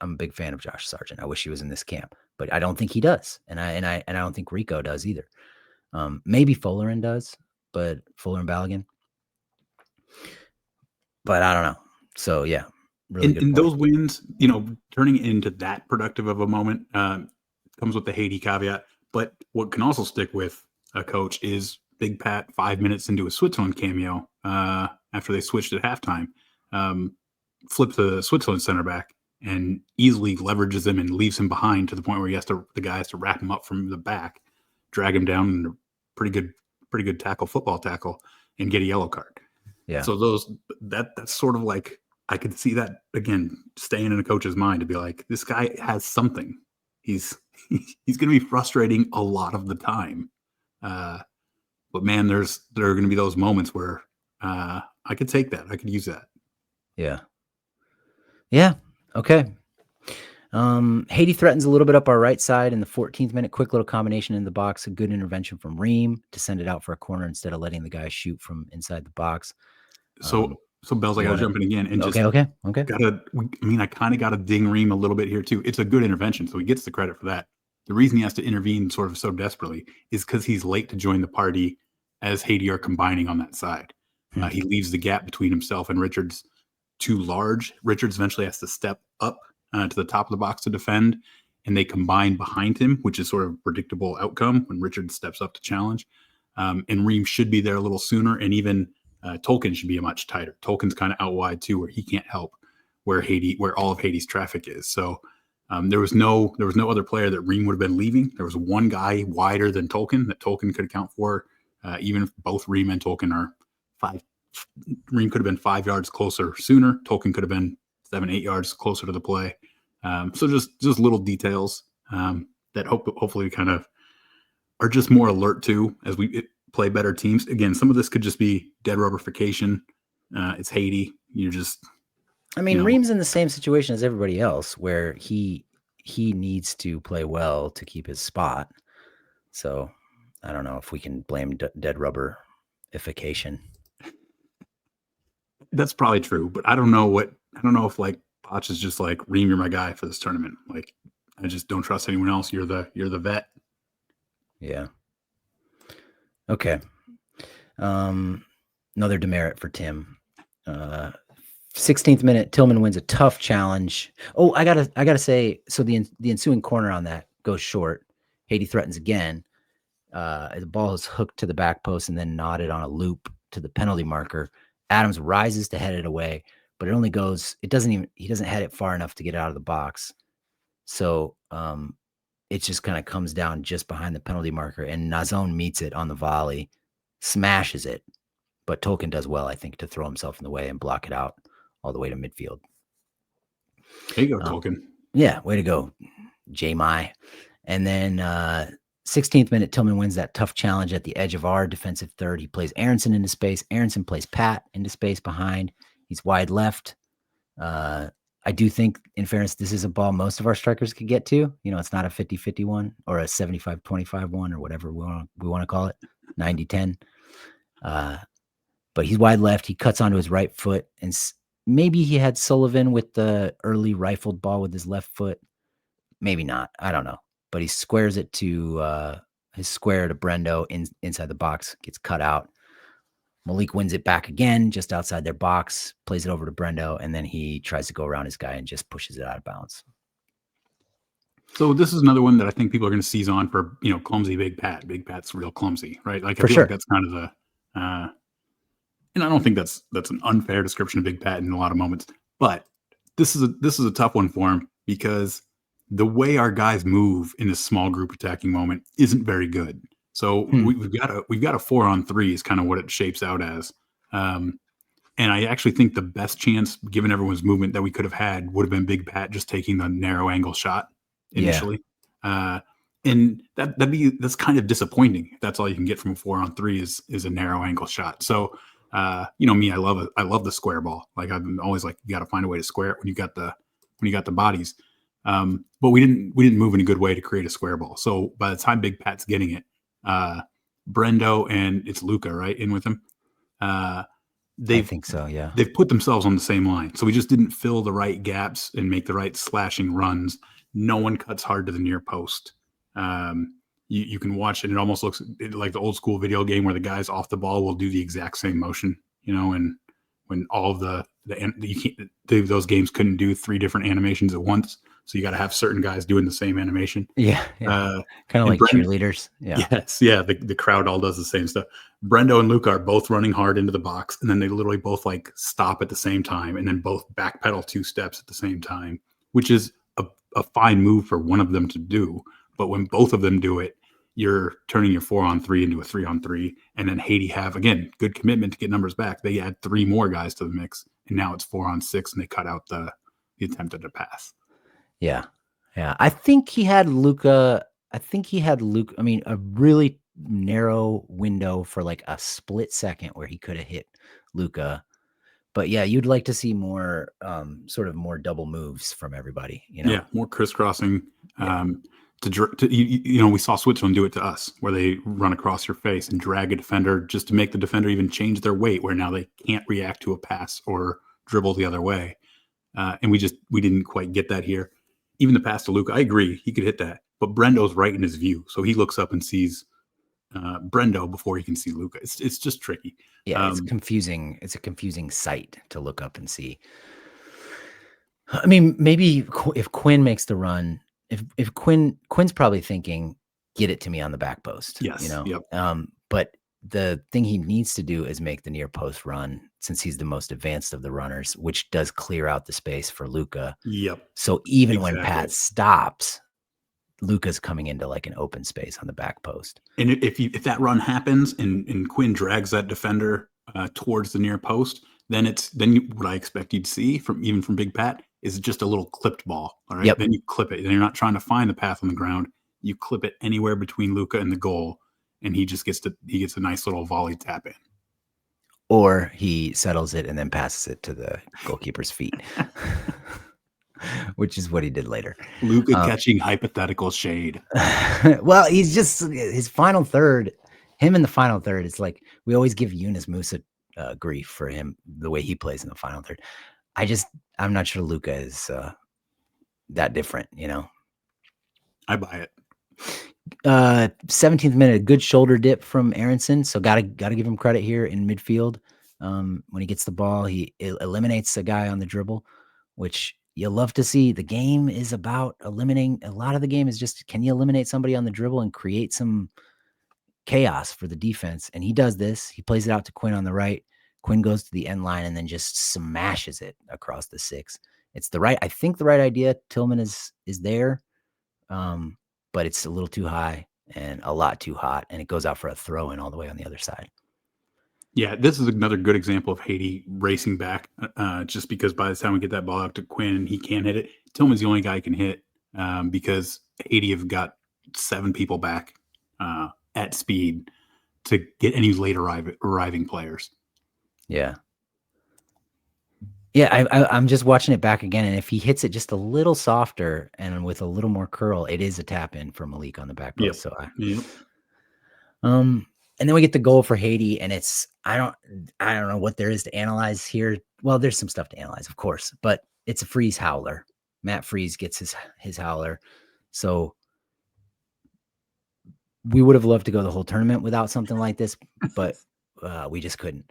big fan of Josh Sargent. I wish he was in this camp, but I don't think he does. And I don't think Rico does either. Maybe Fullerin does, but Fuller and Balogun. But I don't know. So yeah, really good And point. those wins, turning into that productive of a moment, comes with the Haiti caveat. But what can also stick with a coach is Big Pat 5 minutes into a Switzerland cameo, after they switched at halftime, flips the Switzerland center back and easily leverages him and leaves him behind to the point where the guy has to wrap him up from the back, drag him down in a pretty good football tackle, and get a yellow card. Yeah. So that's sort of like, I could see that again staying in a coach's mind to be like, this guy has something. He's going to be frustrating a lot of the time. But man, there are going to be those moments where I could take that. I could use that. Yeah. Yeah. Okay. Haiti threatens a little bit up our right side in the 14th minute. Quick little combination in the box. A good intervention from Ream to send it out for a corner instead of letting the guy shoot from inside the box. So Bells, I got to jump in again and okay. I kind of got to ding Ream a little bit here too. It's a good intervention, so he gets the credit for that. The reason he has to intervene sort of so desperately is because he's late to join the party as Haiti are combining on that side. He leaves the gap between himself and Richards too large. Richards eventually has to step up to the top of the box to defend, and they combine behind him, which is sort of a predictable outcome when Richards steps up to challenge. And Ream should be there a little sooner, and even Tolkien should be a much tighter. Tolkien's kind of out wide too, where he can't help where all of Haiti's traffic is. So there was no other player that Ream would have been leaving. There was one guy wider than Tolkien that Tolkien could account for. Even if both Ream and Tolkien are 5, Ream could have been 5 yards closer sooner. Tolkien could have been 7-8 yards closer to the play. So just little details that hopefully we kind of are just more alert to as we play better teams. Again, some of this could just be dead rubberification. It's Haiti. Ream's in the same situation as everybody else, where he needs to play well to keep his spot. So I don't know if we can blame dead rubberification. That's probably true, but I don't know if like Potch is just like, Reem, you're my guy for this tournament. Like, I just don't trust anyone else. You're the vet. Yeah. Okay. Another demerit for Tim. 16th minute, Tillman wins a tough challenge. Oh, I gotta say, so the ensuing corner on that goes short. Haiti threatens again. The ball is hooked to the back post and then nodded on a loop to the penalty marker. Adams rises to head it away, but it only goes. He doesn't head it far enough to get out of the box. So it just kind of comes down just behind the penalty marker, and Nazone meets it on the volley, smashes it. But Tolkien does well, I think, to throw himself in the way and block it out all the way to midfield. There you go, Tolkien. Yeah, way to go, J-My. And then 16th minute, Tillman wins that tough challenge at the edge of our defensive third. He plays Aronson into space. Aronson plays Pat into space behind. He's wide left. I do think, in fairness, this is a ball most of our strikers could get to. It's not a 50-50 one or a 75-25 one or whatever we want to call it, 90-10. But he's wide left. He cuts onto his right foot, and maybe he had Sullivan with the early rifled ball with his left foot. Maybe not. I don't know. But he squares it to his square to Brendo inside the box, gets cut out. Malik wins it back again, just outside their box, plays it over to Brendo, and then he tries to go around his guy and just pushes it out of bounds. So this is another one that I think people are going to seize on for, clumsy Big Pat. Big Pat's real clumsy, right? Like, I feel like that's kind of the, and I don't think that's an unfair description of Big Pat in a lot of moments, but this is a tough one for him because the way our guys move in this small group attacking moment isn't very good. So we've got a 4-on-3 is kind of what it shapes out as. And I actually think the best chance, given everyone's movement, that we could have had would have been Big Pat just taking the narrow angle shot initially. Yeah. And that's kind of disappointing. That's all you can get from a 4-on-3 is a narrow angle shot. So, me, I love the square ball. Like, I'm always like, you got to find a way to square it when you got the bodies. But we didn't move in a good way to create a square ball. So by the time Big Pat's getting it, Brendo and it's Luca, right, in with him. I think so, yeah. They've put themselves on the same line. So we just didn't fill the right gaps and make the right slashing runs. No one cuts hard to the near post. You can watch it. And it almost looks like the old school video game where the guys off the ball will do the exact same motion, and when all of those games couldn't do 3 different animations at once. So you got to have certain guys doing the same animation. Yeah. Kind of like cheerleaders. Yeah. Yes. Yeah. The crowd all does the same stuff. Brendo and Luca are both running hard into the box, and then they literally both like stop at the same time and then both backpedal 2 steps at the same time, which is a fine move for one of them to do. But when both of them do it, you're turning your 4-on-3 into a 3-on-3. And then Haiti have, again, good commitment to get numbers back. They add 3 more guys to the mix, and now it's 4-on-6, and they cut out the attempt at a pass. Yeah. I think he had Luca. I mean, a really narrow window for like a split second where he could have hit Luca. But yeah, you'd like to see more, sort of more double moves from everybody. Yeah, more crisscrossing. Yeah. We saw Switzerland do it to us, where they run across your face and drag a defender just to make the defender even change their weight, where now they can't react to a pass or dribble the other way. And we didn't quite get that here. Even the pass to Luca, I agree, he could hit that, but Brendo's right in his view, so he looks up and sees Brendo before he can see Luca. It's just tricky. Yeah, it's confusing. It's a confusing sight to look up and see. I mean, maybe if Quinn makes the run, if Quinn's probably thinking, get it to me on the back post. Yes. Yep. But the thing he needs to do is make the near post run, since he's the most advanced of the runners, which does clear out the space for Luca. Yep. So even when Pat stops, Luca's coming into like an open space on the back post. And if that run happens and Quinn drags that defender towards the near post, then what I expect you'd see from Big Pat is just a little clipped ball. All right. Yep. Then you clip it, and you're not trying to find the path on the ground. You clip it anywhere between Luca and the goal, and he gets a nice little volley tap in. Or he settles it and then passes it to the goalkeeper's feet. which is what he did later. Luca catching hypothetical shade. Well, he's just his final third. Him in the final third. It's like we always give Yunus Musa grief for him the way he plays in the final third. I'm not sure Luca is that different. I buy it. 17th minute, a good shoulder dip from Aronson. So gotta give him credit here in midfield. When he gets the ball, he eliminates a guy on the dribble, which you love to see. The game is about eliminating. A lot of the game is just, can you eliminate somebody on the dribble and create some chaos for the defense? And he does this. He plays it out to Quinn on the right. Quinn goes to the end line and then just smashes it across the 6. It's I think the right idea. Tillman is there. But it's a little too high and a lot too hot, and it goes out for a throw-in all the way on the other side. Yeah, this is another good example of Haiti racing back, just because by the time we get that ball out to Quinn, he can't hit it. Tillman's the only guy he can hit because Haiti have got 7 people back at speed to get any late arriving players. Yeah. Yeah, I'm just watching it back again, and if he hits it just a little softer and with a little more curl, it is a tap in for Malik on the back post. Yep. And then we get the goal for Haiti, and it's I don't know what there is to analyze here. Well, there's some stuff to analyze, of course, but it's a Freeze howler. Matt Freeze gets his howler, so we would have loved to go the whole tournament without something like this, but we just couldn't.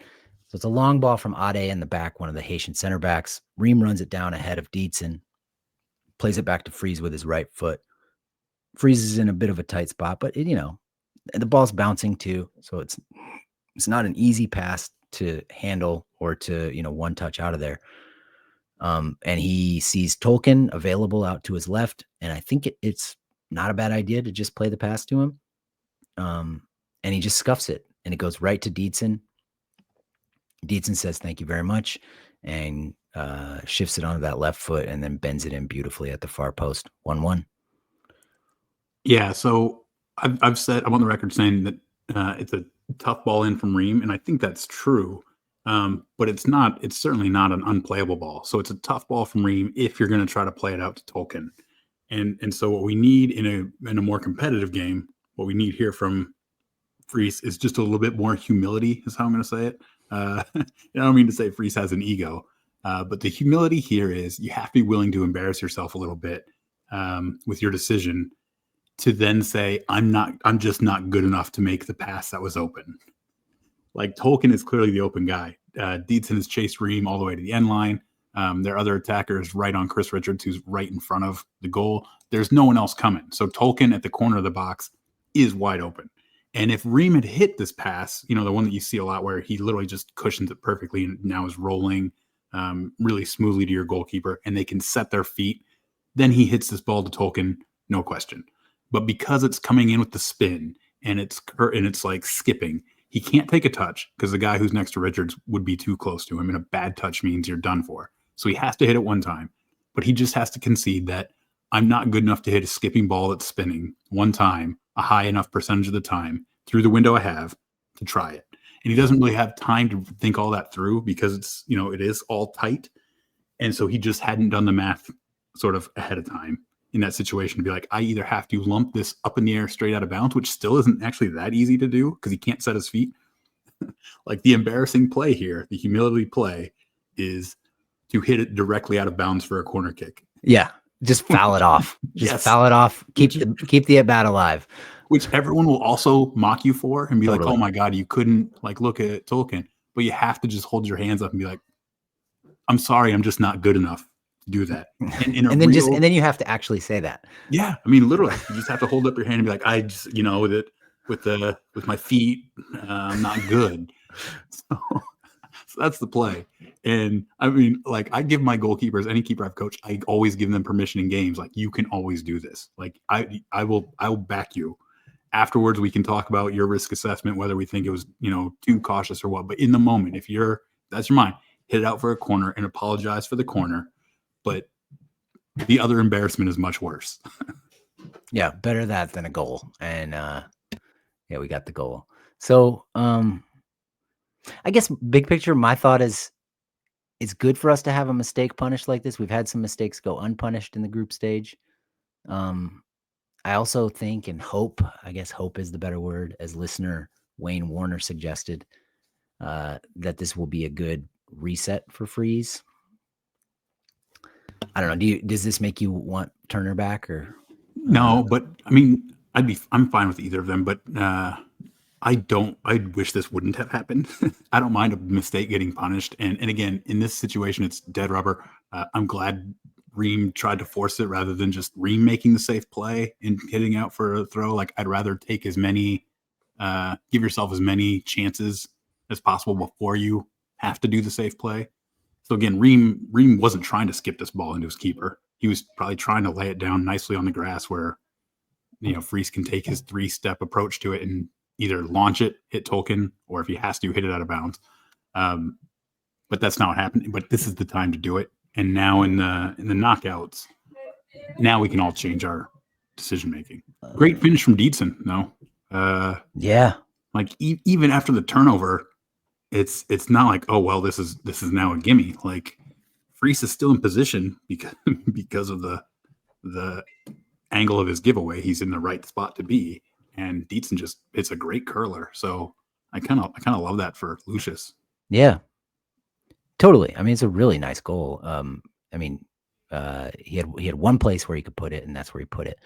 So it's a long ball from Ade in the back, one of the Haitian center backs. Ream runs it down ahead of Dietzen, plays it back to Freeze with his right foot. Freeze is in a bit of a tight spot, but the ball's bouncing too, so it's not an easy pass to handle or to one touch out of there. And he sees Tolkien available out to his left, and I think it's not a bad idea to just play the pass to him. And he just scuffs it, and it goes right to Dietzen. Dietzen says, "Thank you very much," and shifts it onto that left foot and then bends it in beautifully at the far post. 1-1. Yeah, so I've said, I'm on the record saying that it's a tough ball in from Ream, and I think that's true. But it's certainly not an unplayable ball. So it's a tough ball from Ream if you're going to try to play it out to Tolkien. And so what we need in a more competitive game, what we need here from Freeze is just a little bit more humility, is how I'm going to say it. I don't mean to say Freeze has an ego, but the humility here is you have to be willing to embarrass yourself a little bit with your decision to then say, I'm just not good enough to make the pass that was open. Like, Tolkien is clearly the open guy. Dietzen has chased Ream all the way to the end line. Their other attacker is right on Chris Richards, who's right in front of the goal. There's no one else coming. So Tolkien at the corner of the box is wide open. And if Ream had hit this pass, the one that you see a lot where he literally just cushions it perfectly and now is rolling really smoothly to your goalkeeper, and they can set their feet, then he hits this ball to Tolkien, no question. But because it's coming in with the spin and it's like skipping, he can't take a touch because the guy who's next to Richards would be too close to him, and a bad touch means you're done for. So he has to hit it one time, but he just has to concede that I'm not good enough to hit a skipping ball that's spinning one time, a high enough percentage of the time through the window I have to try it. And he doesn't really have time to think all that through because it's, it is all tight. And so he just hadn't done the math sort of ahead of time in that situation to be like, I either have to lump this up in the air straight out of bounds, which still isn't actually that easy to do because he can't set his feet. Like, the embarrassing play here, the humility play, is to hit it directly out of bounds for a corner kick. Yeah, just foul it off. Just foul it off. Keep the at-bat alive. Which everyone will also mock you for and be like, oh my God, you couldn't look at Tolkien. But you have to just hold your hands up and be like, I'm sorry, I'm just not good enough to do that. And then you have to actually say that. Yeah. I mean, literally, you just have to hold up your hand and be like, I just, with my feet, I'm not good. So that's the play. And I mean, I give my goalkeepers, any keeper I've coached, I always give them permission in games. Like, you can always do this. Like, I will back you. Afterwards, we can talk about your risk assessment, whether we think it was, too cautious or what. But in the moment, that's your mind, hit it out for a corner and apologize for the corner. But the other embarrassment is much worse. Yeah, better that than a goal. And we got the goal. So I guess big picture, my thought is it's good for us to have a mistake punished like this. We've had some mistakes go unpunished in the group stage. I also think and hope, I guess hope is the better word, as listener Wayne Warner suggested, that this will be a good reset for Freeze. I don't know. Does this make you want Turner back or? No, but I mean, I'm fine with either of them, but I wish this wouldn't have happened. I don't mind a mistake getting punished, and again, in this situation, it's dead rubber. I'm glad Reem tried to force it rather than just Reem making the safe play and hitting out for a throw. Like I'd rather take give yourself as many chances as possible before you have to do the safe play. So again, Reem wasn't trying to skip this ball into his keeper. He was probably trying to lay it down nicely on the grass where Freese can take his 3-step approach to it and either launch it, hit Tolkien, or if he has to, hit it out of bounds. But that's not what happened. But this is the time to do it. And now in the knockouts, now we can all change our decision making. Great finish from Dietzen. No, yeah, like even after the turnover, it's not like, oh well, this is now a gimme. Like Freese is still in position because of the angle of his giveaway. He's in the right spot to be, and Dietzen just hits a great curler. So I kind of love that for Lucius. Yeah, totally. I mean, it's a really nice goal. I mean, he had one place where he could put it, and that's where he put it.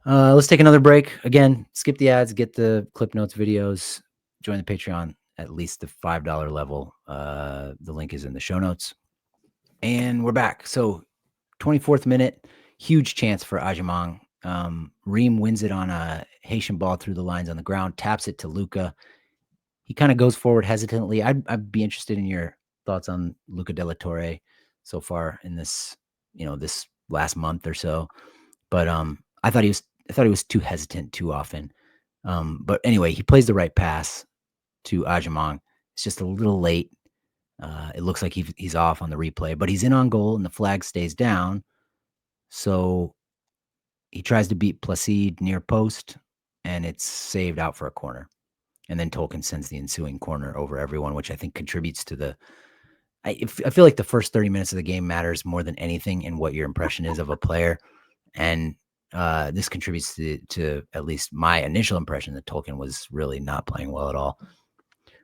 Let's take another break. Again, skip the ads, get the clip notes videos, join the Patreon at least the $5 level. The link is in the show notes. And we're back. So 24th minute, huge chance for Ajamang. Reem wins it on a Haitian ball through the lines on the ground, taps it to Luca. He kind of goes forward hesitantly. I'd be interested in your thoughts on Luca de la Torre so far in this, this last month or so. But I thought he was too hesitant too often. But anyway, he plays the right pass to Ajamang. It's just a little late. It looks like he's off on the replay, but he's in on goal and the flag stays down. So he tries to beat Placide near post, and it's saved out for a corner. And then Tolkien sends the ensuing corner over everyone, which I think contributes to the. I feel like the first 30 minutes of the game matters more than anything in what your impression is of a player. And this contributes to at least my initial impression that Tolkien was really not playing well at all.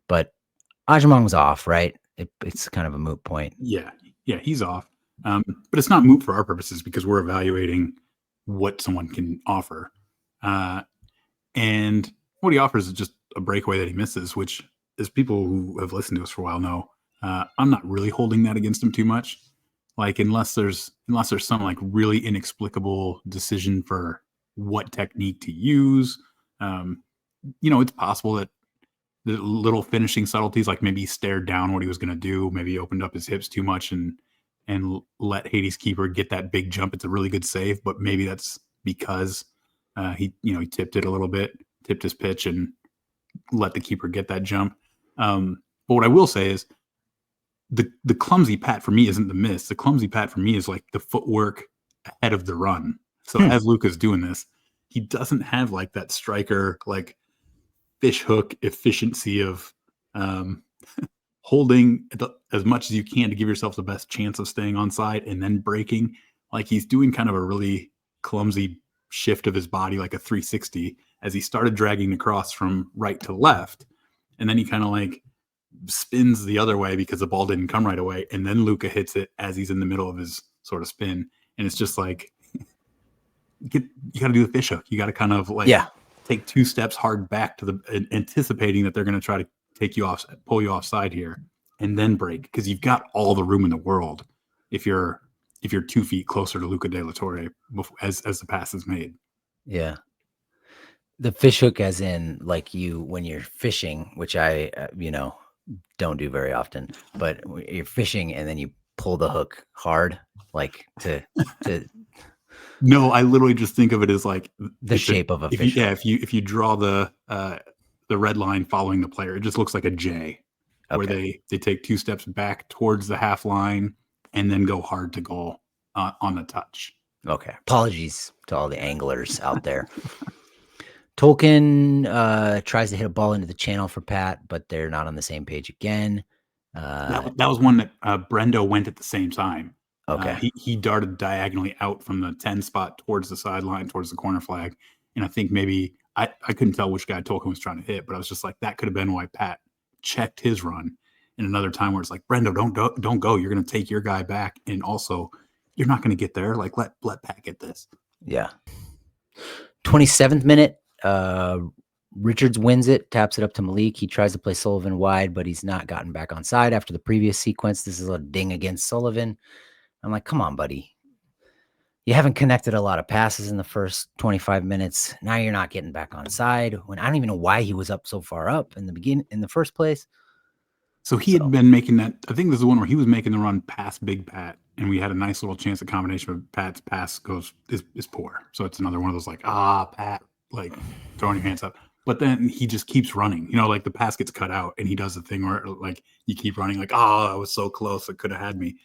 But Ajamang was off, right? It's kind of a moot point. Yeah, he's off. But it's not moot for our purposes because we're evaluating what someone can offer. And what he offers is just a breakaway that he misses, which, as people who have listened to us for a while know, I'm not really holding that against him too much. Like unless there's some like really inexplicable decision for what technique to use, it's possible that the little finishing subtleties, like maybe he stared down what he was going to do, maybe he opened up his hips too much and let Haiti's keeper get that big jump. It's a really good save, but maybe that's because he tipped it a little bit, tipped his pitch, and let the keeper get that jump. But what I will say is the clumsy pat for me isn't the miss. The clumsy pat for me is like the footwork ahead of the run. So as Luca's doing this, he doesn't have like that striker like fish hook efficiency of holding as much as you can to give yourself the best chance of staying onside and then breaking. Like he's doing kind of a really clumsy shift of his body, like a 360, as he started dragging across from right to left. And then he kind of like spins the other way because the ball didn't come right away. And then Luca hits it as he's in the middle of his sort of spin. And it's just like, you got to do the fish hook. You got to kind of like take 2 steps hard back to anticipating that they're going to try to pull you offside here and then break. Because you've got all the room in the world if you're 2 feet closer to Luca de la Torre as the pass is made. Yeah. The fish hook as in like when you're fishing, which I, don't do very often, but you're fishing and then you pull the hook hard, like to No, I literally just think of it as like the shape of a fish hook. If you draw the red line following the player, it just looks like a J, where they take 2 steps back towards the half line and then go hard to goal on the touch. Okay. Apologies to all the anglers out there. Tolkien tries to hit a ball into the channel for Pat, but they're not on the same page again. That was one that Brendo went at the same time. Okay. He darted diagonally out from the 10 spot towards the sideline, towards the corner flag. And I think maybe I couldn't tell which guy Tolkien was trying to hit, but I was just like, that could have been why Pat checked his run. And another time where it's like, Brendo, don't go. You're going to take your guy back. And also, you're not going to get there. Like, let Pat get this. Yeah. 27th minute, Richards wins it, taps it up to Malik. He tries to play Sullivan wide, but he's not gotten back on side after the previous sequence. This is a ding against Sullivan. I'm like, come on, buddy. You haven't connected a lot of passes in the first 25 minutes. Now you're not getting back on side. When I don't even know why he was up so far up in the first place. So he had been making that. I think this is the one where he was making the run past Big Pat, and we had a nice little chance. The combination of Pat's pass is poor. So it's another one of those like, Pat, like throwing your hands up. But then he just keeps running. Like the pass gets cut out, and he does the thing where like you keep running, like, I was so close, it could have had me.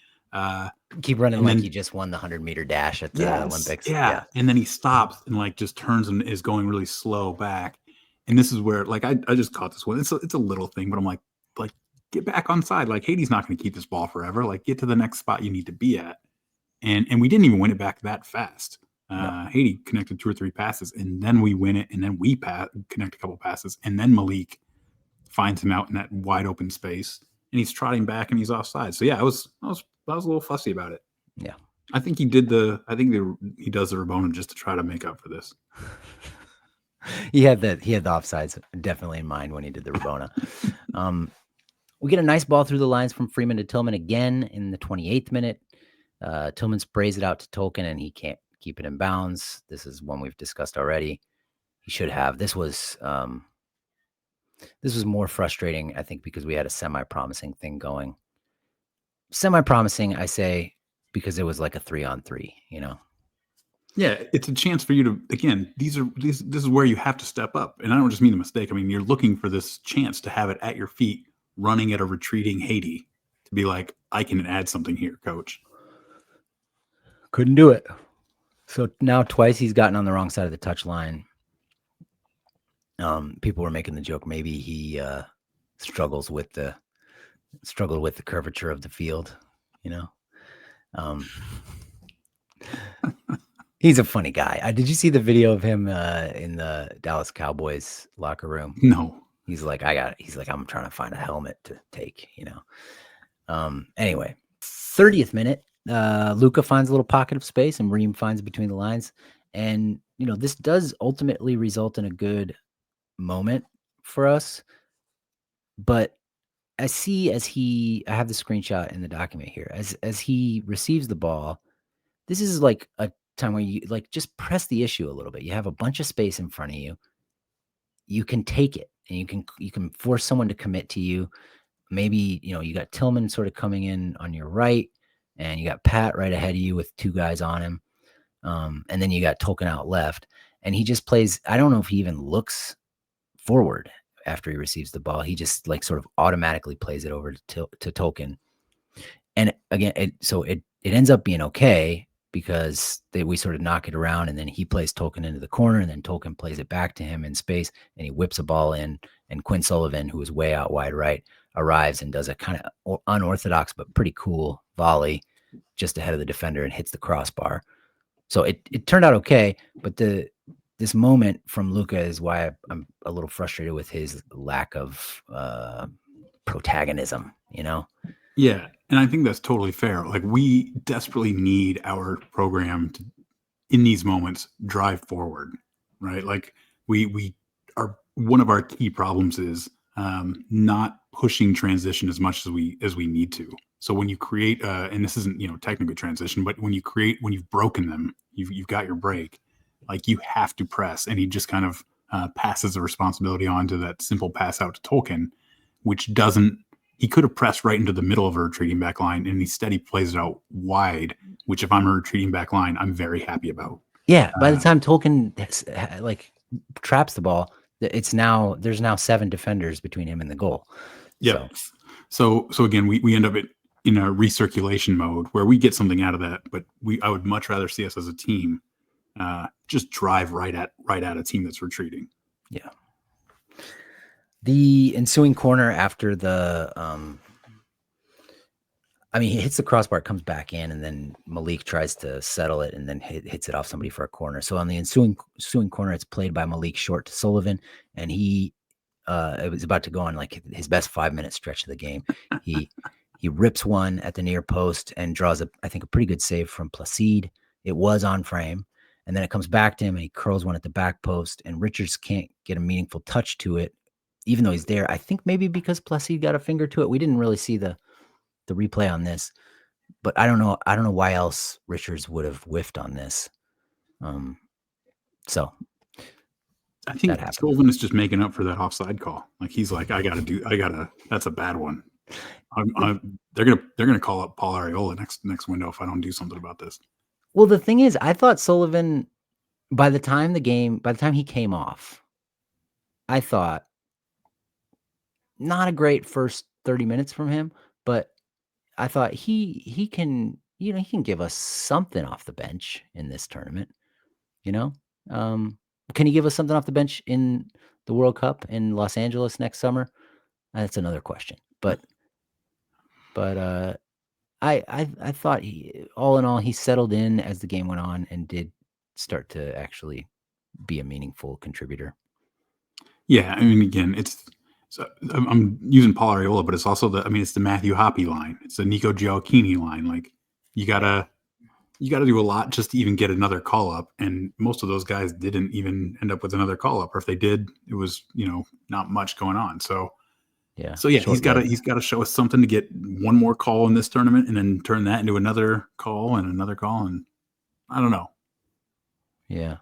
Keep running like he just won the 100-meter dash at the Olympics. Yeah. And then he stops and like just turns and is going really slow back. And this is where like I just caught this one. It's a little thing, but I'm like get back on side. Like Haiti's not going to keep this ball forever. Like get to the next spot you need to be at. And we didn't even win it back that fast. No. Haiti connected 2 or 3 passes, and then we win it, and then we connect a couple passes, and then Malik finds him out in that wide open space, and he's trotting back and he's offside. So yeah, I was a little fussy about it. Yeah, I think he does the Rabona just to try to make up for this. he had the offsides definitely in mind when he did the Rabona. We get a nice ball through the lines from Freeman to Tillman again in the 28th minute. Tillman sprays it out to Tolkien, and he can't keep it in bounds. This is one we've discussed already. He should have. This was more frustrating, I think, because we had a semi-promising thing going. Semi-promising, I say, because it was like a 3-on-3, Yeah, it's a chance for you to, again, this is where you have to step up. And I don't just mean the mistake. I mean, you're looking for this chance to have it at your feet, running at a retreating Haiti, to be like, I can add something here, coach. Couldn't do it. So now twice he's gotten on the wrong side of the touch line. People were making the joke maybe he struggled with the curvature of the field, He's a funny guy. Did you see the video of him in the Dallas Cowboys locker room? No. He's like, I'm trying to find a helmet to take, Anyway, 30th minute, Luka finds a little pocket of space and Reem finds between the lines. And, this does ultimately result in a good moment for us. But I have the screenshot in the document here, as he receives the ball, this is like a time where you like just press the issue a little bit. You have a bunch of space in front of you. You can take it and you can force someone to commit to you. Maybe, you got Tillman sort of coming in on your right, and you got Pat right ahead of you with 2 guys on him. And then you got Tolkien out left, and he just plays. I don't know if he even looks forward after he receives the ball. He just like sort of automatically plays it over to Tolkien. And again, it ends up being okay because we sort of knock it around, and then he plays Tolkien into the corner, and then Tolkien plays it back to him in space, and he whips a ball in, and Quinn Sullivan, who is way out wide right, arrives and does a kind of unorthodox but pretty cool volley just ahead of the defender and hits the crossbar. So it turned out okay, but this moment from Luka is why I'm a little frustrated with his lack of protagonism, Yeah, and I think that's totally fair. Like, we desperately need our program to, in these moments, drive forward, right? Like, we are, one of our key problems is not pushing transition as much as we need to. So when you create, and this isn't technically transition, but when you've broken them, you've got your break, like you have to press, and he just kind of passes the responsibility on to that simple pass out to Tolkien, which doesn't. He could have pressed right into the middle of a retreating back line, and instead he plays it out wide, which if I'm a retreating back line, I'm very happy about. Yeah, by the time Tolkien like traps the ball, there's now 7 defenders between him and the goal. Yeah. So again, we end up in a recirculation mode where we get something out of that, but I would much rather see us as a team just drive right at a team that's retreating. Yeah. The ensuing corner after the I mean, he hits the crossbar, it comes back in, and then Malik tries to settle it and then hits it off somebody for a corner. So on the ensuing corner, it's played by Malik short to Sullivan, and it was about to go on like his best 5-minute stretch of the game. He rips one at the near post and draws I think a pretty good save from Placide. It was on frame, and then it comes back to him and he curls one at the back post, and Richards can't get a meaningful touch to it, even though he's there. I think maybe because Placide got a finger to it. We didn't really see the replay on this, but I don't know why else Richards would have whiffed on this. So I think Sullivan is just making up for that offside call. Like he's like, that's a bad one. They're gonna call up Paul Arriola next window if I don't do something about this. Well, the thing is, I thought Sullivan, by the time he came off, I thought not a great first 30 minutes from him, but I thought he can give us something off the bench in this tournament. Can he give us something off the bench in the World Cup in Los Angeles next summer? That's another question. But I thought all in all, he settled in as the game went on and did start to actually be a meaningful contributor. Yeah, I mean, again, I'm using Paul Arriola, but it's also it's the Matthew Hoppe line. It's the Nico Gioacchini line. Like you gotta do a lot just to even get another call up, and most of those guys didn't even end up with another call up, or if they did, it was not much going on. So yeah, he's got to show us something to get one more call in this tournament, and then turn that into another call and another call, and I don't know. Yeah,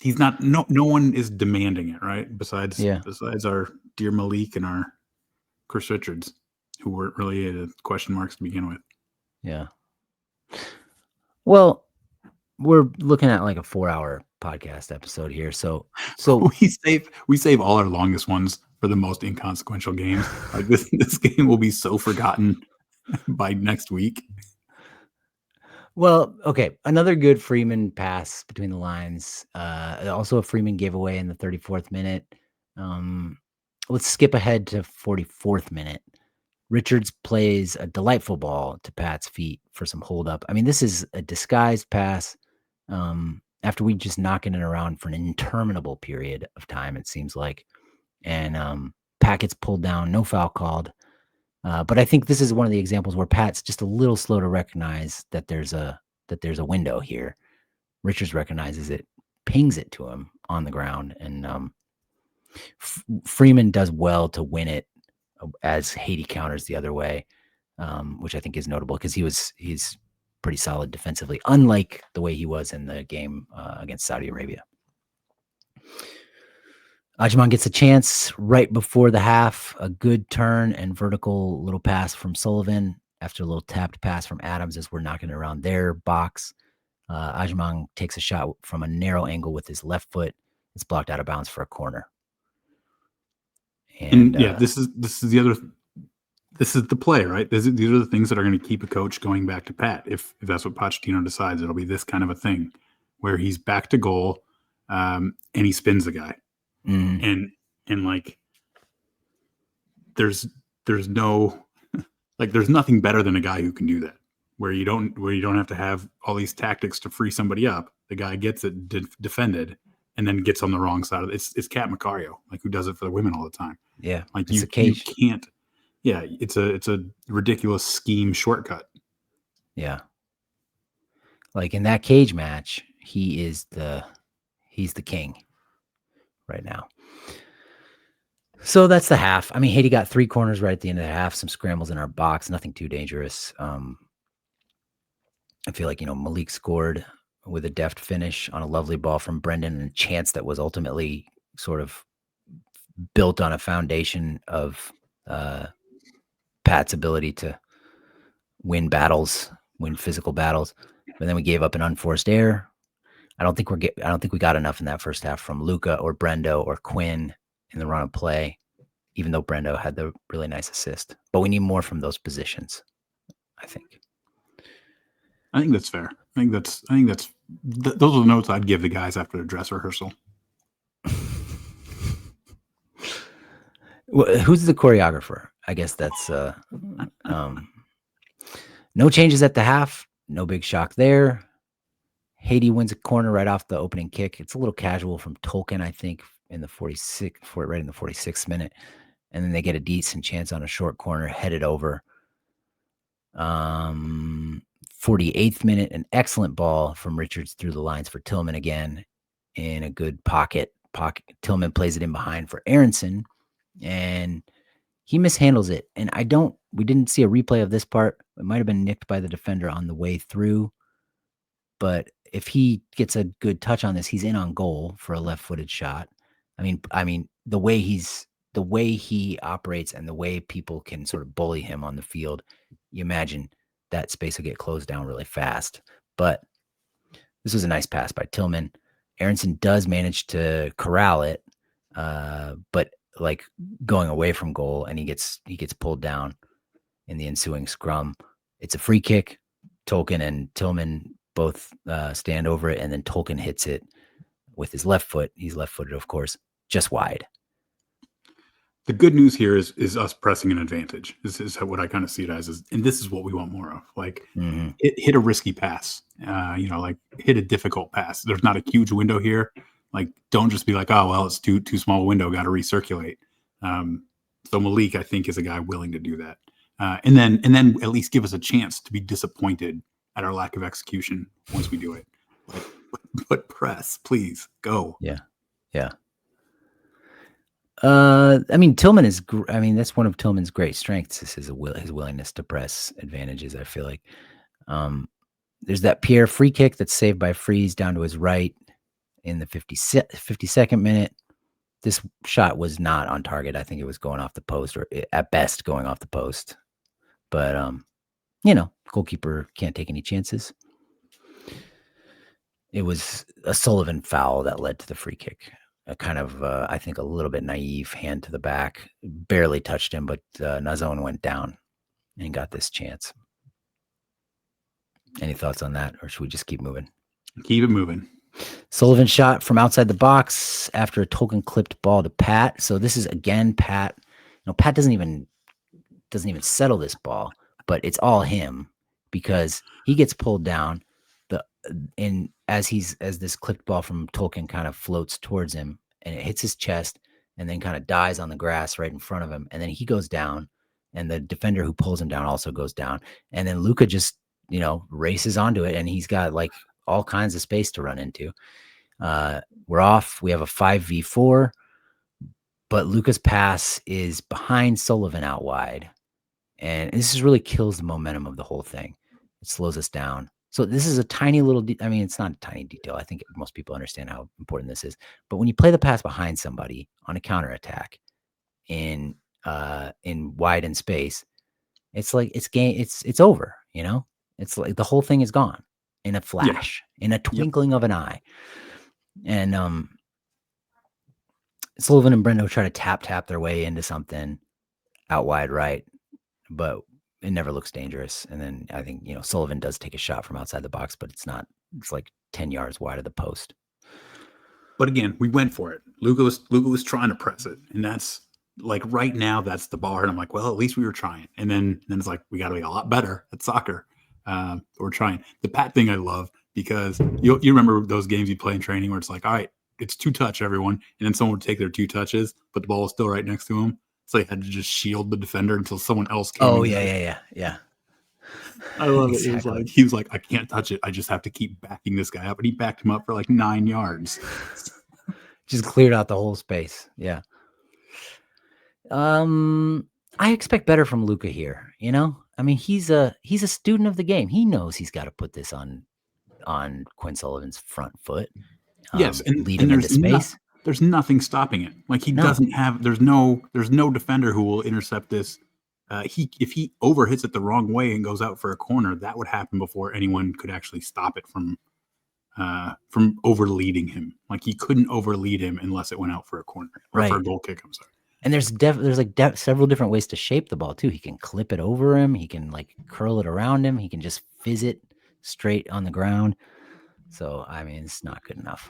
he's not. No one is demanding it, right? Besides our dear Malik and our Chris Richards, who weren't really question marks to begin with. Yeah. Well, we're looking at like a 4-hour podcast episode here, so we save all our longest ones for the most inconsequential games. Like this game will be so forgotten by next week. Well, okay, another good Freeman pass between the lines. Also a Freeman giveaway in the 34th minute. Let's skip ahead to 44th minute. Richards plays a delightful ball to Pat's feet for some hold up. I mean, this is a disguised pass. After we just knocking it around for an interminable period of time, it seems like, and Pat gets pulled down, no foul called. But I think this is one of the examples where Pat's just a little slow to recognize that there's a window here. Richards recognizes it, pings it to him on the ground, and Freeman does well to win it as Haiti counters the other way, which I think is notable because he's pretty solid defensively, unlike the way he was in the game against Saudi Arabia. Ajman gets a chance right before the half, a good turn and vertical little pass from Sullivan after a little tapped pass from Adams as we're knocking it around their box. Ajman takes a shot from a narrow angle with his left foot. It's blocked out of bounds for a corner. And this is the play, right? These are the things that are going to keep a coach going back to Pat. If that's what Pochettino decides, it'll be this kind of a thing where he's back to goal and he spins the guy. Mm-hmm. And like there's no like there's nothing better than a guy who can do that, where you don't have to have all these tactics to free somebody up. The guy gets it defended and then gets on the wrong side of it. It's Kat Macario, like, who does it for the women all the time. Yeah, like you can't. Yeah, it's a ridiculous scheme shortcut. Yeah, like in that cage match, he's the king right now. So that's the half. I mean, Haiti got 3 corners right at the end of the half, some scrambles in our box, nothing too dangerous. I feel like, Malik scored with a deft finish on a lovely ball from Brendan, and a chance that was ultimately sort of built on a foundation of Pat's ability to win physical battles. But then we gave up an unforced error. I don't think we got enough in that first half from Luca or Brendo or Quinn in the run of play, even though Brendo had the really nice assist. But we need more from those positions, I think. I think that's fair. I think that's those are the notes I'd give the guys after the dress rehearsal. Who's the choreographer? I guess that's No changes at the half. No big shock there. Haiti wins a corner right off the opening kick. It's a little casual from Tolkien, I think, in the right in the 46th minute. And then they get a decent chance on a short corner, headed over. 48th minute, an excellent ball from Richards through the lines for Tillman again in a good pocket. Tillman plays it in behind for Aronson, and he mishandles it. And we didn't see a replay of this part. It might have been nicked by the defender on the way through. But if he gets a good touch on this, he's in on goal for a left-footed shot. I mean, the way he operates and the way people can sort of bully him on the field, you imagine that space will get closed down really fast. But this was a nice pass by Tillman. Aronson does manage to corral it, but like going away from goal, and he gets pulled down in the ensuing scrum. It's a free kick. Tolkien and Tillman both stand over it, and then Tolkien hits it with his left foot. He's left-footed, of course, just wide. The good news here is us pressing an advantage. This is what I kind of see it as, and this is what we want more of. Like, hit a risky pass, like hit a difficult pass. There's not a huge window here. Like, don't just be like, oh well, it's too small a window, got to recirculate. So Malik, I think, is a guy willing to do that, and then at least give us a chance to be disappointed at our lack of execution once we do it. Like, but press, please go. Yeah. I mean, Tillman is. That's one of Tillman's great strengths. Is his willingness to press advantages. I feel like there's that Pierre free kick that's saved by Freeze down to his right in the 52nd minute. This shot was not on target. I think it was going off the post, or at best going off the post. But goalkeeper can't take any chances. It was a Sullivan foul that led to the free kick. A kind of, I think, a little bit naive hand to the back. Barely touched him, but Nazone went down and got this chance. Any thoughts on that, or should we just keep moving? Keep it moving. Sullivan shot from outside the box after a Tolkien clipped ball to Pat. So this is again Pat. Pat doesn't even settle this ball, but it's all him because he gets pulled down. As this clipped ball from Tolkien kind of floats towards him, and it hits his chest and then kind of dies on the grass right in front of him. And then he goes down, and the defender who pulls him down also goes down. And then Luka just, races onto it, and he's got like all kinds of space to run into. We're off. We have a 5v4, but Luka's pass is behind Sullivan out wide. And this really kills the momentum of the whole thing. It slows us down. So this is a tiny little, it's not a tiny detail. I think most people understand how important this is. But when you play the pass behind somebody on a counterattack in wide in space, it's like it's over, It's like the whole thing is gone in a flash, in a twinkling of an eye. And Sullivan and Brendo try to tap their way into something out wide right, but it never looks dangerous. And then I think, Sullivan does take a shot from outside the box, but it's like 10 yards wide of the post. But again, we went for it. Luka was trying to press it. And that's like right now, that's the bar. And I'm like, well, at least we were trying. And then it's like, we got to be a lot better at soccer. We're trying. The Pat thing I love because you remember those games you play in training where it's like, all right, it's 2-touch, everyone. And then someone would take their 2 touches, but the ball was still right next to him. So they had to just shield the defender until someone else came. Oh, yeah. I love exactly. He was like, I can't touch it. I just have to keep backing this guy up. And he backed him up for like 9 yards. Just cleared out the whole space. Yeah. I expect better from Luka here, he's a student of the game. He knows he's got to put this on Quinn Sullivan's front foot. Yes, and lead him into space. There's nothing stopping it. Like he doesn't have. There's no defender who will intercept this. If he overhits it the wrong way and goes out for a corner, that would happen before anyone could actually stop it from overleading him. Like he couldn't overlead him unless it went out for a corner or for a goal kick. I'm sorry. And there's several different ways to shape the ball too. He can clip it over him. He can like curl it around him. He can just fizz it straight on the ground. So it's not good enough.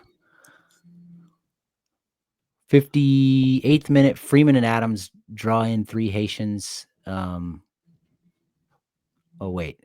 58th minute, Freeman and Adams draw in 3 Haitians. Oh, wait.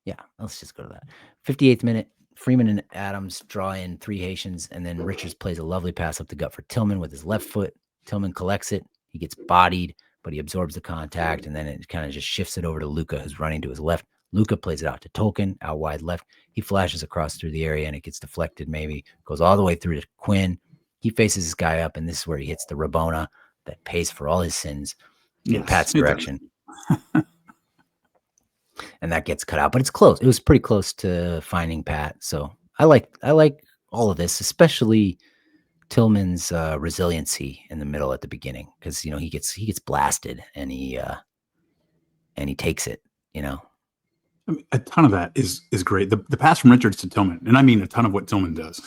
Yeah, let's just go to that. 58th minute, Freeman and Adams draw in 3 Haitians, and then Richards plays a lovely pass up the gut for Tillman with his left foot. Tillman collects it. He gets bodied, but he absorbs the contact, and then it kind of just shifts it over to Luca, who's running to his left. Luca plays it out to Tolkien, out wide left. He flashes across through the area, and it gets deflected maybe, goes all the way through to Quinn. He faces this guy up, and this is where he hits the Rabona that pays for all his sins in Pat's direction. And that gets cut out, but it's close. It was pretty close to finding Pat. So I like all of this, especially Tillman's resiliency in the middle at the beginning, because he gets blasted and he takes it. I mean, a ton of that is great. The pass from Richards to Tillman, and I mean a ton of what Tillman does.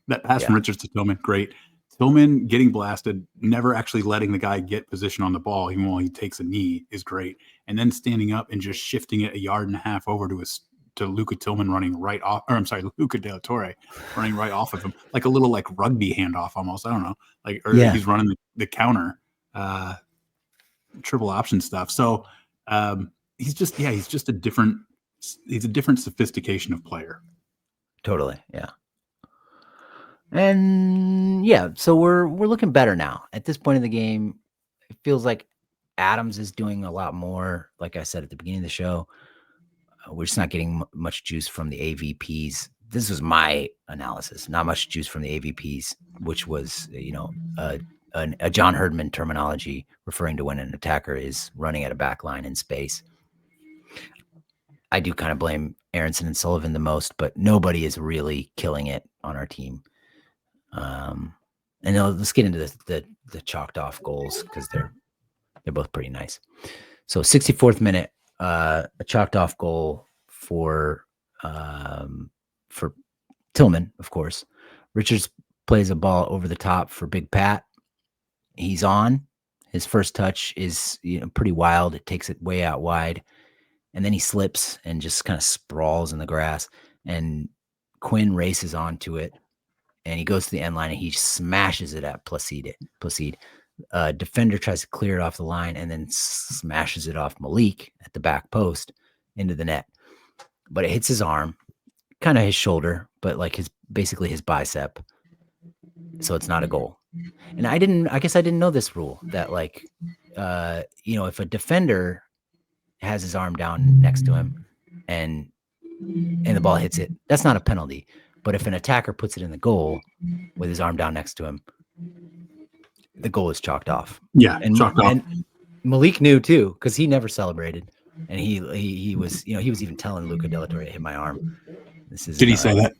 That pass from Richards to Tillman, great. Tillman getting blasted, never actually letting the guy get position on the ball, even while he takes a knee, is great. And then standing up and just shifting it 1.5 yards over to Luca Tillman running right off, or I'm sorry, Luca De La Torre running right off of him, like a little like rugby handoff almost. I don't know, he's running the counter, triple option stuff. So he's just a different sophistication of player. Totally, yeah. And yeah, so we're looking better now. At this point in the game, it feels like Adams is doing a lot more. Like I said at the beginning of the show, we're just not getting much juice from the AVPs. This was my analysis. Not much juice from the AVPs, which was a John Herdman terminology referring to when an attacker is running at a back line in space. I do kind of blame Aronson and Sullivan the most, but nobody is really killing it on our team. And let's get into the chalked off goals, because they're both pretty nice. So 64th minute, a chalked off goal for Tillman, of course. Richards plays a ball over the top for Big Pat. He's on. His first touch is pretty wild. It takes it way out wide, and then he slips and just kind of sprawls in the grass. And Quinn races onto it, and he goes to the end line and he smashes it at Placide. Defender tries to clear it off the line and then smashes it off Malik at the back post into the net. But it hits his arm, kind of his shoulder, but like basically his bicep. So it's not a goal. And I guess I didn't know this rule that if a defender has his arm down next to him and the ball hits it, that's not a penalty. But if an attacker puts it in the goal with his arm down next to him, the goal is chalked off. Yeah, chalked off. And Malik knew too, because he never celebrated, and he was he was even telling Luca De La Torre to hit my arm. Did he say that?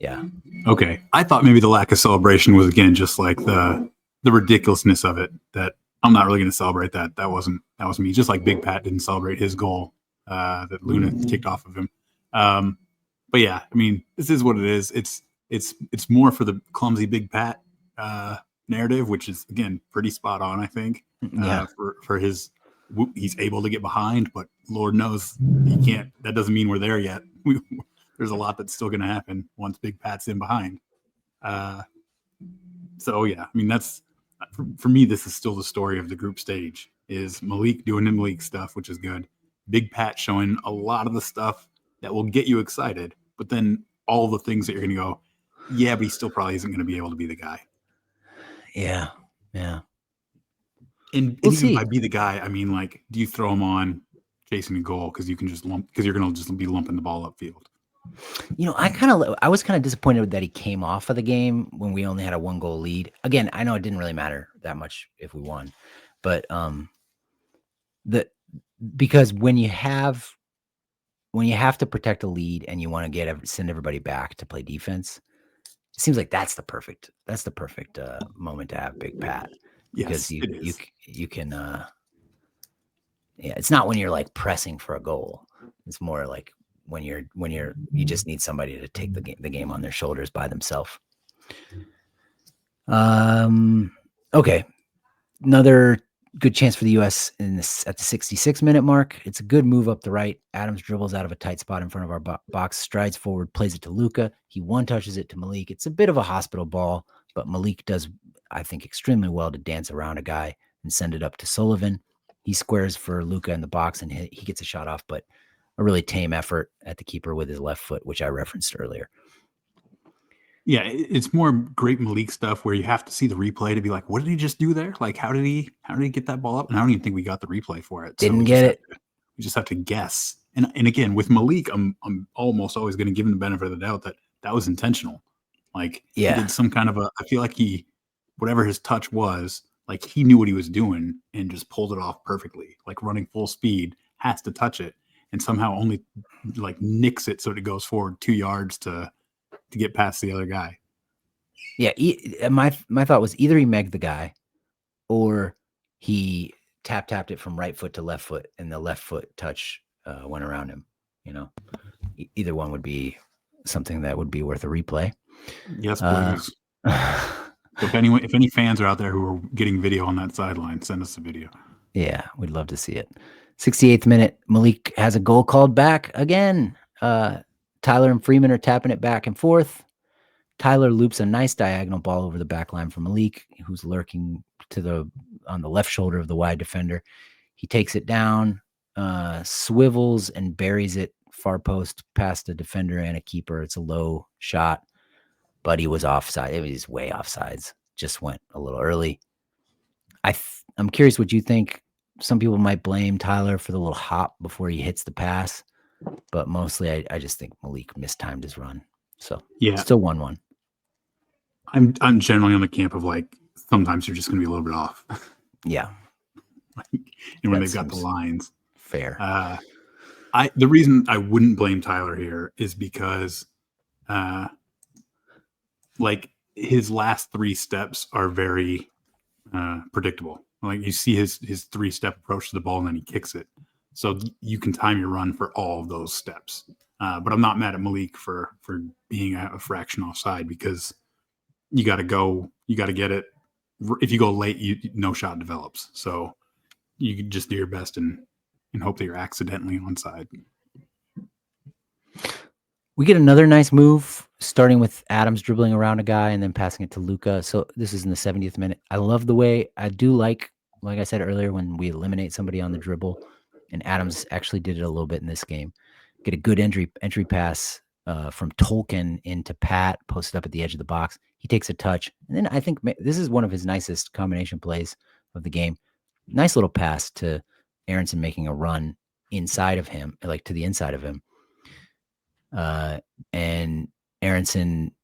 Yeah. Okay, I thought maybe the lack of celebration was again just like the ridiculousness of it. That I'm not really going to celebrate that. That was me. Just like Big Pat didn't celebrate his goal that Luna kicked off of him. But yeah, I mean, this is what it is. It's more for the clumsy Big Pat narrative, which is again pretty spot on, I think. For his, he's able to get behind, but Lord knows he can't. That doesn't mean we're there yet. There's a lot that's still going to happen once Big Pat's in behind. So yeah, I mean that's for me. This is still the story of the group stage. Is Malik doing the Malik stuff, which is good. Big Pat showing a lot of the stuff that will get you excited, but then all the things that you're going to go, yeah, but he still probably isn't going to be able to be the guy. Yeah. And even by be the guy, I mean, like, do you throw him on chasing a goal because you can just because you're going to just be lumping the ball upfield? I was kind of disappointed that he came off of the game when we only had a 1-goal lead. Again, I know it didn't really matter that much if we won, but because when you have to protect a lead and you want to send everybody back to play defense, it seems like that's the perfect moment to have Big Pat, because you can it's not when you're like pressing for a goal. It's more like when you just need somebody to take the game on their shoulders by themselves. Okay, another good chance for the U.S. at the 66-minute mark. It's a good move up the right. Adams dribbles out of a tight spot in front of our box, strides forward, plays it to Luca. He one-touches it to Malik. It's a bit of a hospital ball, but Malik does, I think, extremely well to dance around a guy and send it up to Sullivan. He squares for Luca in the box, and he gets a shot off, but a really tame effort at the keeper with his left foot, which I referenced earlier. Yeah, it's more great Malik stuff where you have to see the replay to be like, what did he just do there? Like, how did he get that ball up? And I don't even think we got the replay for it. So Didn't get it. We just have to guess. And again, with Malik, I'm almost always going to give him the benefit of the doubt that was intentional. Like he did some kind of I feel like whatever his touch was, like he knew what he was doing and just pulled it off perfectly. Like running full speed, has to touch it, and somehow only like nicks it so it goes forward 2 yards to get past the other guy. Yeah, my thought was either he megged the guy or he tapped it from right foot to left foot, and the left foot touch went around him. You know, either one would be something that would be worth a replay. Yes, please. If any fans are out there who are getting video on that sideline, send us a video. Yeah, we'd love to see it. 68th minute, Malik has a goal called back again. Tyler and Freeman are tapping it back and forth. Tyler loops a nice diagonal ball over the back line for Malik, who's lurking on the left shoulder of the wide defender. He takes it down, swivels and buries it far post past a defender and a keeper. It's a low shot, but he was offside. It was way offsides. Just went a little early. I'm curious what you think. Some people might blame Tyler for the little hop before he hits the pass, but mostly I just think Malik mistimed his run. So yeah, still 1-1. I'm generally on the camp of like sometimes you're just going to be a little bit off. Yeah, and when they've got the lines, fair. The reason I wouldn't blame Tyler here is because, like his last 3 steps are very predictable. Like you see his 3-step approach to the ball and then he kicks it. So you can time your run for all of those steps. But I'm not mad at Malik for being a fraction offside because you got to get it. If you go late, no shot develops. So you can just do your best and hope that you're accidentally onside. We get another nice move, starting with Adams dribbling around a guy and then passing it to Luka. So this is in the 70th minute. I love the way I do like I said earlier, when we eliminate somebody on the dribble, and Adams actually did it a little bit in this game. Get a good entry pass from Tolkien into Pat, posted up at the edge of the box. He takes a touch, and then I think this is one of his nicest combination plays of the game. Nice little pass to Aronson, making a run inside of him, like to the inside of him. And Aronson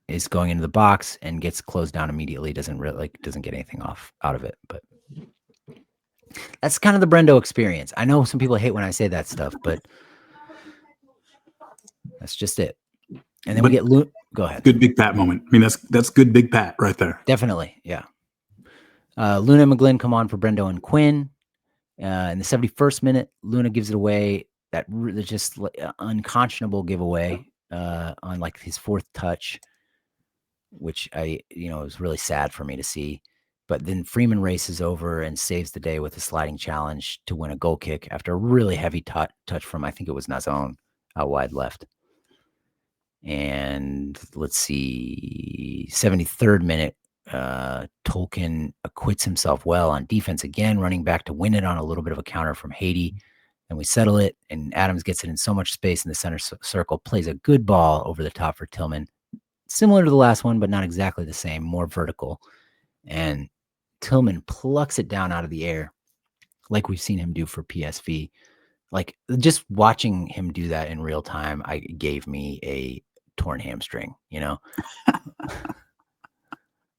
is going into the box and gets closed down immediately. Doesn't get anything out of it, but that's kind of the Brendo experience. I know some people hate when I say that stuff, but that's just it. And then we get go ahead. Good Big Pat moment. I mean, that's good Big Pat right there. Definitely, yeah. Luna and McGlynn come on for Brendo and Quinn. In the 71st minute, Luna gives it away. That just unconscionable giveaway on like his 4th touch, which was really sad for me to see. But then Freeman races over and saves the day with a sliding challenge to win a goal kick after a really heavy touch from, I think it was Nazon, out wide left. And let's see, 73rd minute, Tolkien acquits himself well on defense again, running back to win it on a little bit of a counter from Haiti. And we settle it, and Adams gets it in so much space in the center circle, plays a good ball over the top for Tillman. Similar to the last one, but not exactly the same, more vertical. And Tillman plucks it down out of the air like we've seen him do for PSV. Like, just watching him do that in real time, gave me a torn hamstring,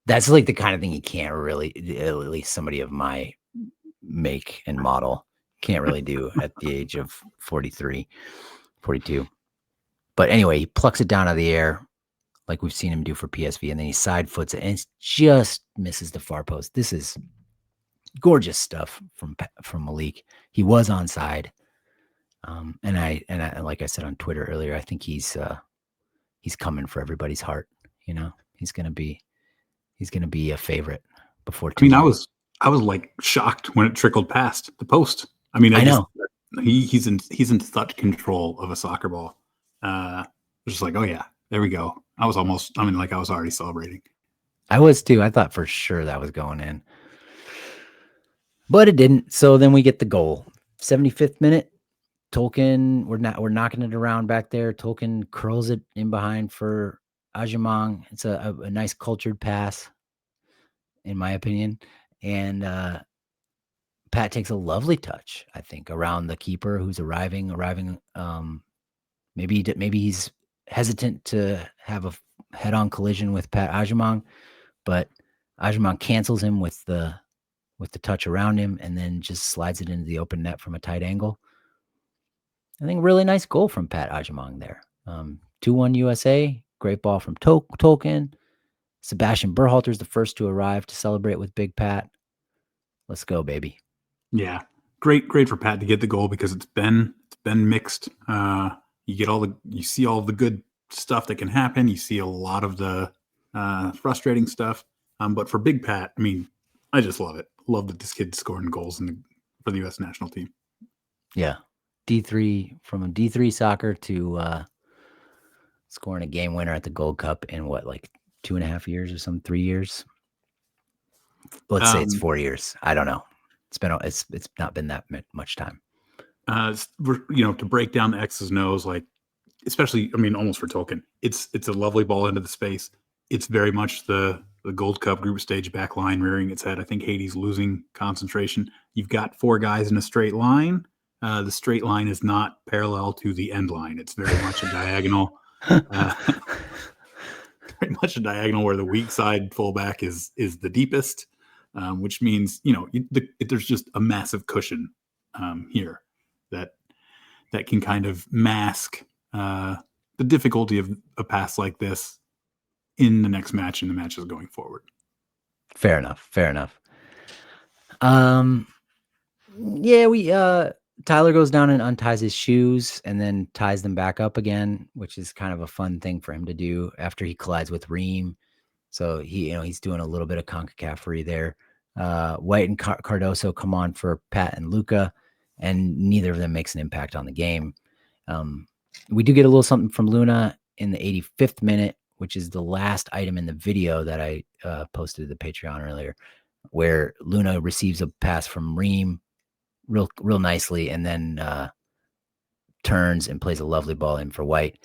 That's like the kind of thing you can't really, at least somebody of my make and model, can't really do at the age of 43, 42. But anyway, he plucks it down out of the air like we've seen him do for PSV, and then he side foots it, and it just misses the far post. This is gorgeous stuff from Malik. He was onside, and I like I said on Twitter earlier, I think he's coming for everybody's heart. He's gonna be a favorite before too long. I was like shocked when it trickled past the post. I mean, I know he's in such control of a soccer ball. Just like, oh yeah, there we go. I was already celebrating. I was too. I thought for sure that was going in, but it didn't. So then we get the goal. 75th minute, Tolkien, we're knocking it around back there. Tolkien curls it in behind for Ajimang. It's a nice cultured pass, in my opinion. And Pat takes a lovely touch, I think, around the keeper who's arriving. Maybe he's hesitant to have a head-on collision with Pat Ajimang, but Ajimang cancels him with the touch around him and then just slides it into the open net from a tight angle. I think really nice goal from Pat Ajimang there. 2-1 USA. Great ball from Tolkien. Sebastian Berhalter's the first to arrive to celebrate with Big Pat. Let's go, baby. Yeah, great for Pat to get the goal because it's been mixed. You see all the good stuff that can happen. You see a lot of the frustrating stuff. But for Big Pat, I mean, I just love it. Love that this kid's scoring goals for the U.S. national team. Yeah, D3 from a D3 soccer to scoring a game winner at the Gold Cup in what, like 2.5 years or some 3 years. Let's say it's 4 years. I don't know. It's not been that much time. To break down the X's and O's, like especially, I mean, almost for Tolkien, it's a lovely ball into the space. It's very much the Gold Cup group stage back line rearing its head. I think Haiti's losing concentration. You've got 4 guys in a straight line. The straight line is not parallel to the end line. It's very much a diagonal. Very much a diagonal where the weak side fullback is the deepest, which means there's just a massive cushion here that can kind of mask the difficulty of a pass like this in the next match and the matches going forward. Fair enough. Yeah, Tyler goes down and unties his shoes and then ties them back up again, which is kind of a fun thing for him to do after he collides with Ream. So he's doing a little bit of CONCACAF there. White and Cardoso come on for Pat and Luca, and neither of them makes an impact on the game. We do get a little something from Luna in the 85th minute, which is the last item in the video that I posted to the Patreon earlier, where Luna receives a pass from Ream real nicely and then turns and plays a lovely ball in for White.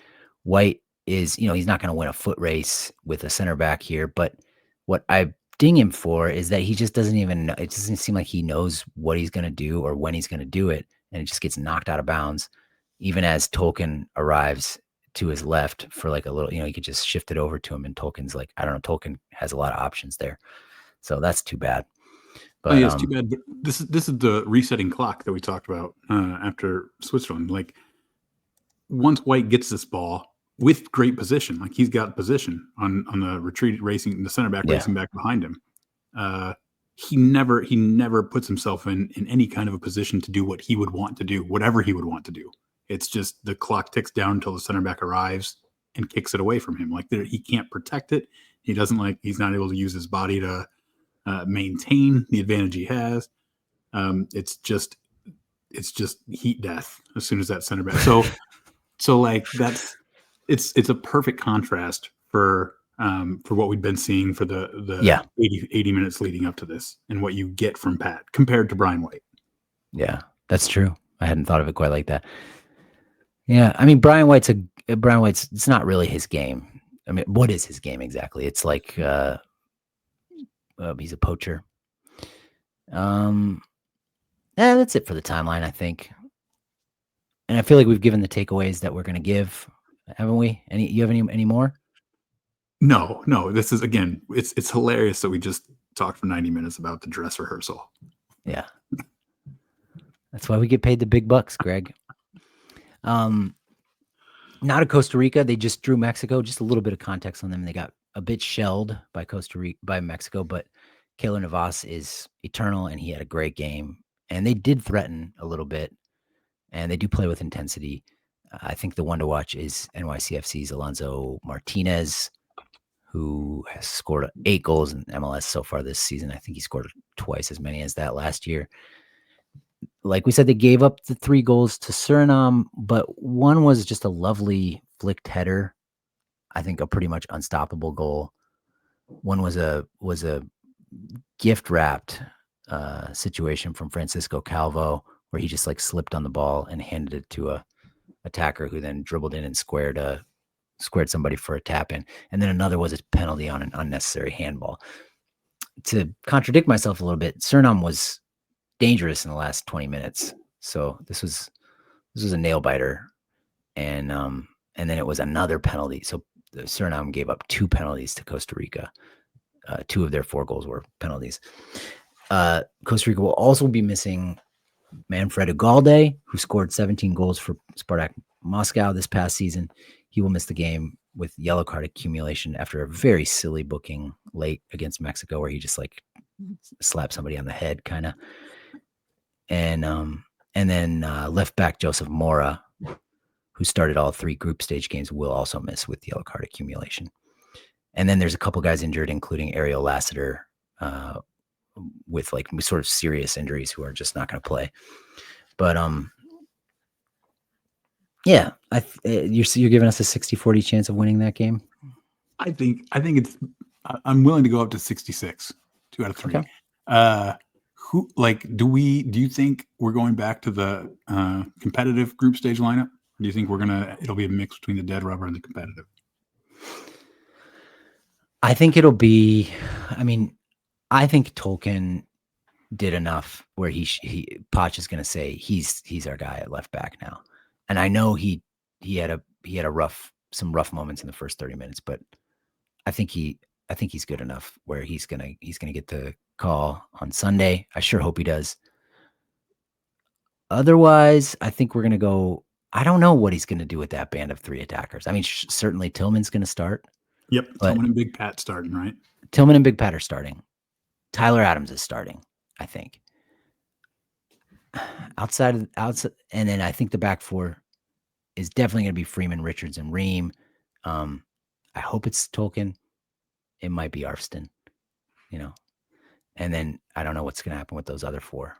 White is, he's not going to win a foot race with a center back here, but what I ding him for is that he just doesn't even know. It doesn't seem like he knows what he's going to do or when he's going to do it, and it just gets knocked out of bounds. Even as Tolkien arrives to his left for like a little, he could just shift it over to him, and Tolkien's like, I don't know, Tolkien has a lot of options there. So that's too bad. But it's too bad. But this is the resetting clock that we talked about after Switzerland. Like once White gets this ball with great position, like he's got position on the retreat racing, the center back racing back behind him. He never puts himself in any kind of a position to do what he would want to do, whatever he would want to do. It's just the clock ticks down until the center back arrives and kicks it away from him. Like he can't protect it. He's not able to use his body to maintain the advantage he has. It's just heat death as soon as that center back. So like it's a perfect contrast for what we've been seeing for the 80 minutes leading up to this and what you get from Pat compared to Brian White. Yeah, that's true. I hadn't thought of it quite like that. Yeah, I mean, Brian White's it's not really his game. I mean, what is his game exactly? It's like he's a poacher. That's it for the timeline, I think. And I feel like we've given the takeaways that we're going to give, haven't we? You have any more? No. This is, again, it's hilarious that we just talked for 90 minutes about the dress rehearsal. Yeah. That's why we get paid the big bucks, Greg. Not a Costa Rica. They just drew Mexico. Just a little bit of context on them. They got a bit shelled by Mexico, but Keylor Navas is eternal, and he had a great game. And they did threaten a little bit, and they do play with intensity. I think the one to watch is NYCFC's Alonso Martinez, who has scored 8 goals in MLS so far this season. I think he scored twice as many as that last year. Like we said, they gave up the 3 goals to Suriname, but one was just a lovely flicked header. I think a pretty much unstoppable goal. One was a gift wrapped situation from Francisco Calvo, where he just like slipped on the ball and handed it to a attacker who then dribbled in and squared somebody for a tap in. And then another was a penalty on an unnecessary handball. To contradict myself a little bit, Suriname was dangerous in the last 20 minutes. So this was a nail biter. And then it was another penalty. So Suriname gave up 2 penalties to Costa Rica. 2 of their 4 goals were penalties. Costa Rica will also be missing Manfred Ugalde, who scored 17 goals for Spartak Moscow this past season. He will miss the game with yellow card accumulation after a very silly booking late against Mexico, where he just like slapped somebody on the head, kind of. And then left back Joseph Mora, who started all 3 group stage games, will also miss with yellow card accumulation. And then there's a couple guys injured, including Ariel Lassiter, with like sort of serious injuries, who are just not going to play. But yeah, you're giving us a 60-40 chance of winning that game. I think it's. I'm willing to go up to 66, 2 out of 3. Okay. Do you think we're going back to the competitive group stage lineup? Or do you think it'll be a mix between the dead rubber and the competitive? I think it'll be. I mean, I think Tolkien did enough where Poch is going to say he's our guy at left back now, and I know he had some rough moments in the first 30 minutes, but I think he's good enough where he's gonna get the call on Sunday. I sure hope he does. Otherwise, I think we're gonna go. I don't know what he's gonna do with that band of 3 attackers. I mean, certainly Tillman's gonna start. Yep, Tillman and Big Pat starting, right? Tillman and Big Pat are starting. Tyler Adams is starting, I think. Outside, and then I think the back 4 is definitely going to be Freeman, Richards, and Ream. I hope it's Tolkien. It might be Arfston, and then I don't know what's going to happen with those other 4.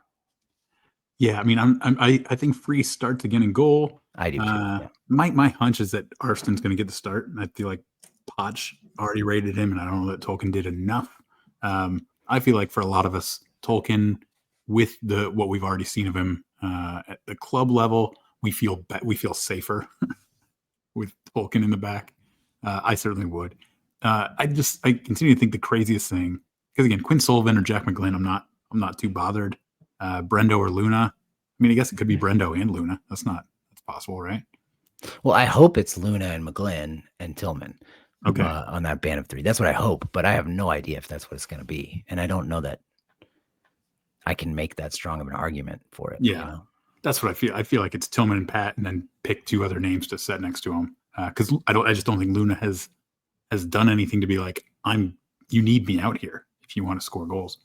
Yeah, I mean, I think Free starts again in goal. I do too. Yeah. My hunch is that Arfston's going to get the start, and I feel like Poch already rated him, and I don't know that Tolkien did enough. I feel like for a lot of us, Tolkien, with what we've already seen of him at the club level, we feel safer with Tolkien in the back. I certainly would. I continue to think the craziest thing, because again, Quinn Sullivan or Jack McGlynn, I'm not too bothered. Brendo or Luna. I mean, I guess it could be Brendo and Luna. That's possible, right? Well, I hope it's Luna and McGlynn and Tillman. Okay. On that band of 3. That's what I hope, but I have no idea if that's what it's going to be. And I don't know that I can make that strong of an argument for it. Yeah. That's what I feel. I feel like it's Tillman and Pat, and then pick 2 other names to set next to him. Because I just don't think Luna has done anything to be like, you need me out here if you want to score goals.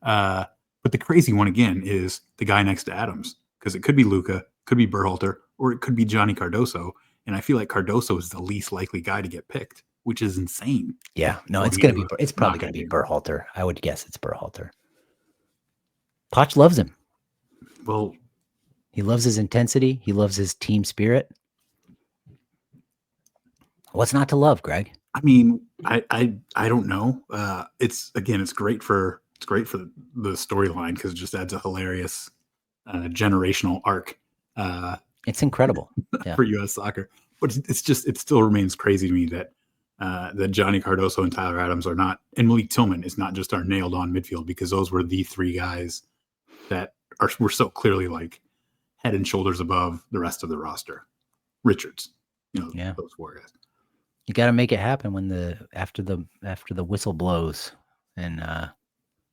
But the crazy one again is the guy next to Adams, because it could be Luca, could be Berhalter, or it could be Johnny Cardoso. And I feel like Cardoso is the least likely guy to get picked, which is insane. Yeah, no, it's probably going to be Berhalter. I would guess it's Berhalter. Poch loves him. Well, he loves his intensity. He loves his team spirit. What's not to love, Greg? I mean, I don't know. It's great for the storyline, because it just adds a hilarious generational arc. It's incredible for U.S. soccer, but it still remains crazy to me that Johnny Cardoso and Tyler Adams are not, and Malik Tillman is not just our nailed on midfield, because those were the 3 guys that were so clearly like head and shoulders above the rest of the roster. Richards, those 4 guys. You got to make it happen after the whistle blows, and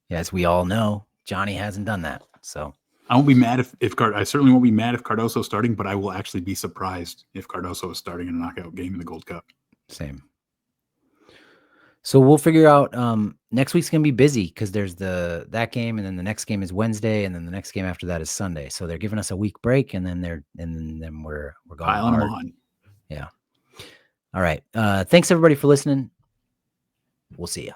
as we all know, Johnny hasn't done that. So I won't be mad I certainly won't be mad if Cardoso is starting, but I will actually be surprised if Cardoso is starting in a knockout game in the Gold Cup. Same. So we'll figure out. Next week's gonna be busy because there's that game, and then the next game is Wednesday, and then the next game after that is Sunday. So they're giving us a week break, and then we're going piling them on. Yeah. All right. Thanks everybody for listening. We'll see you.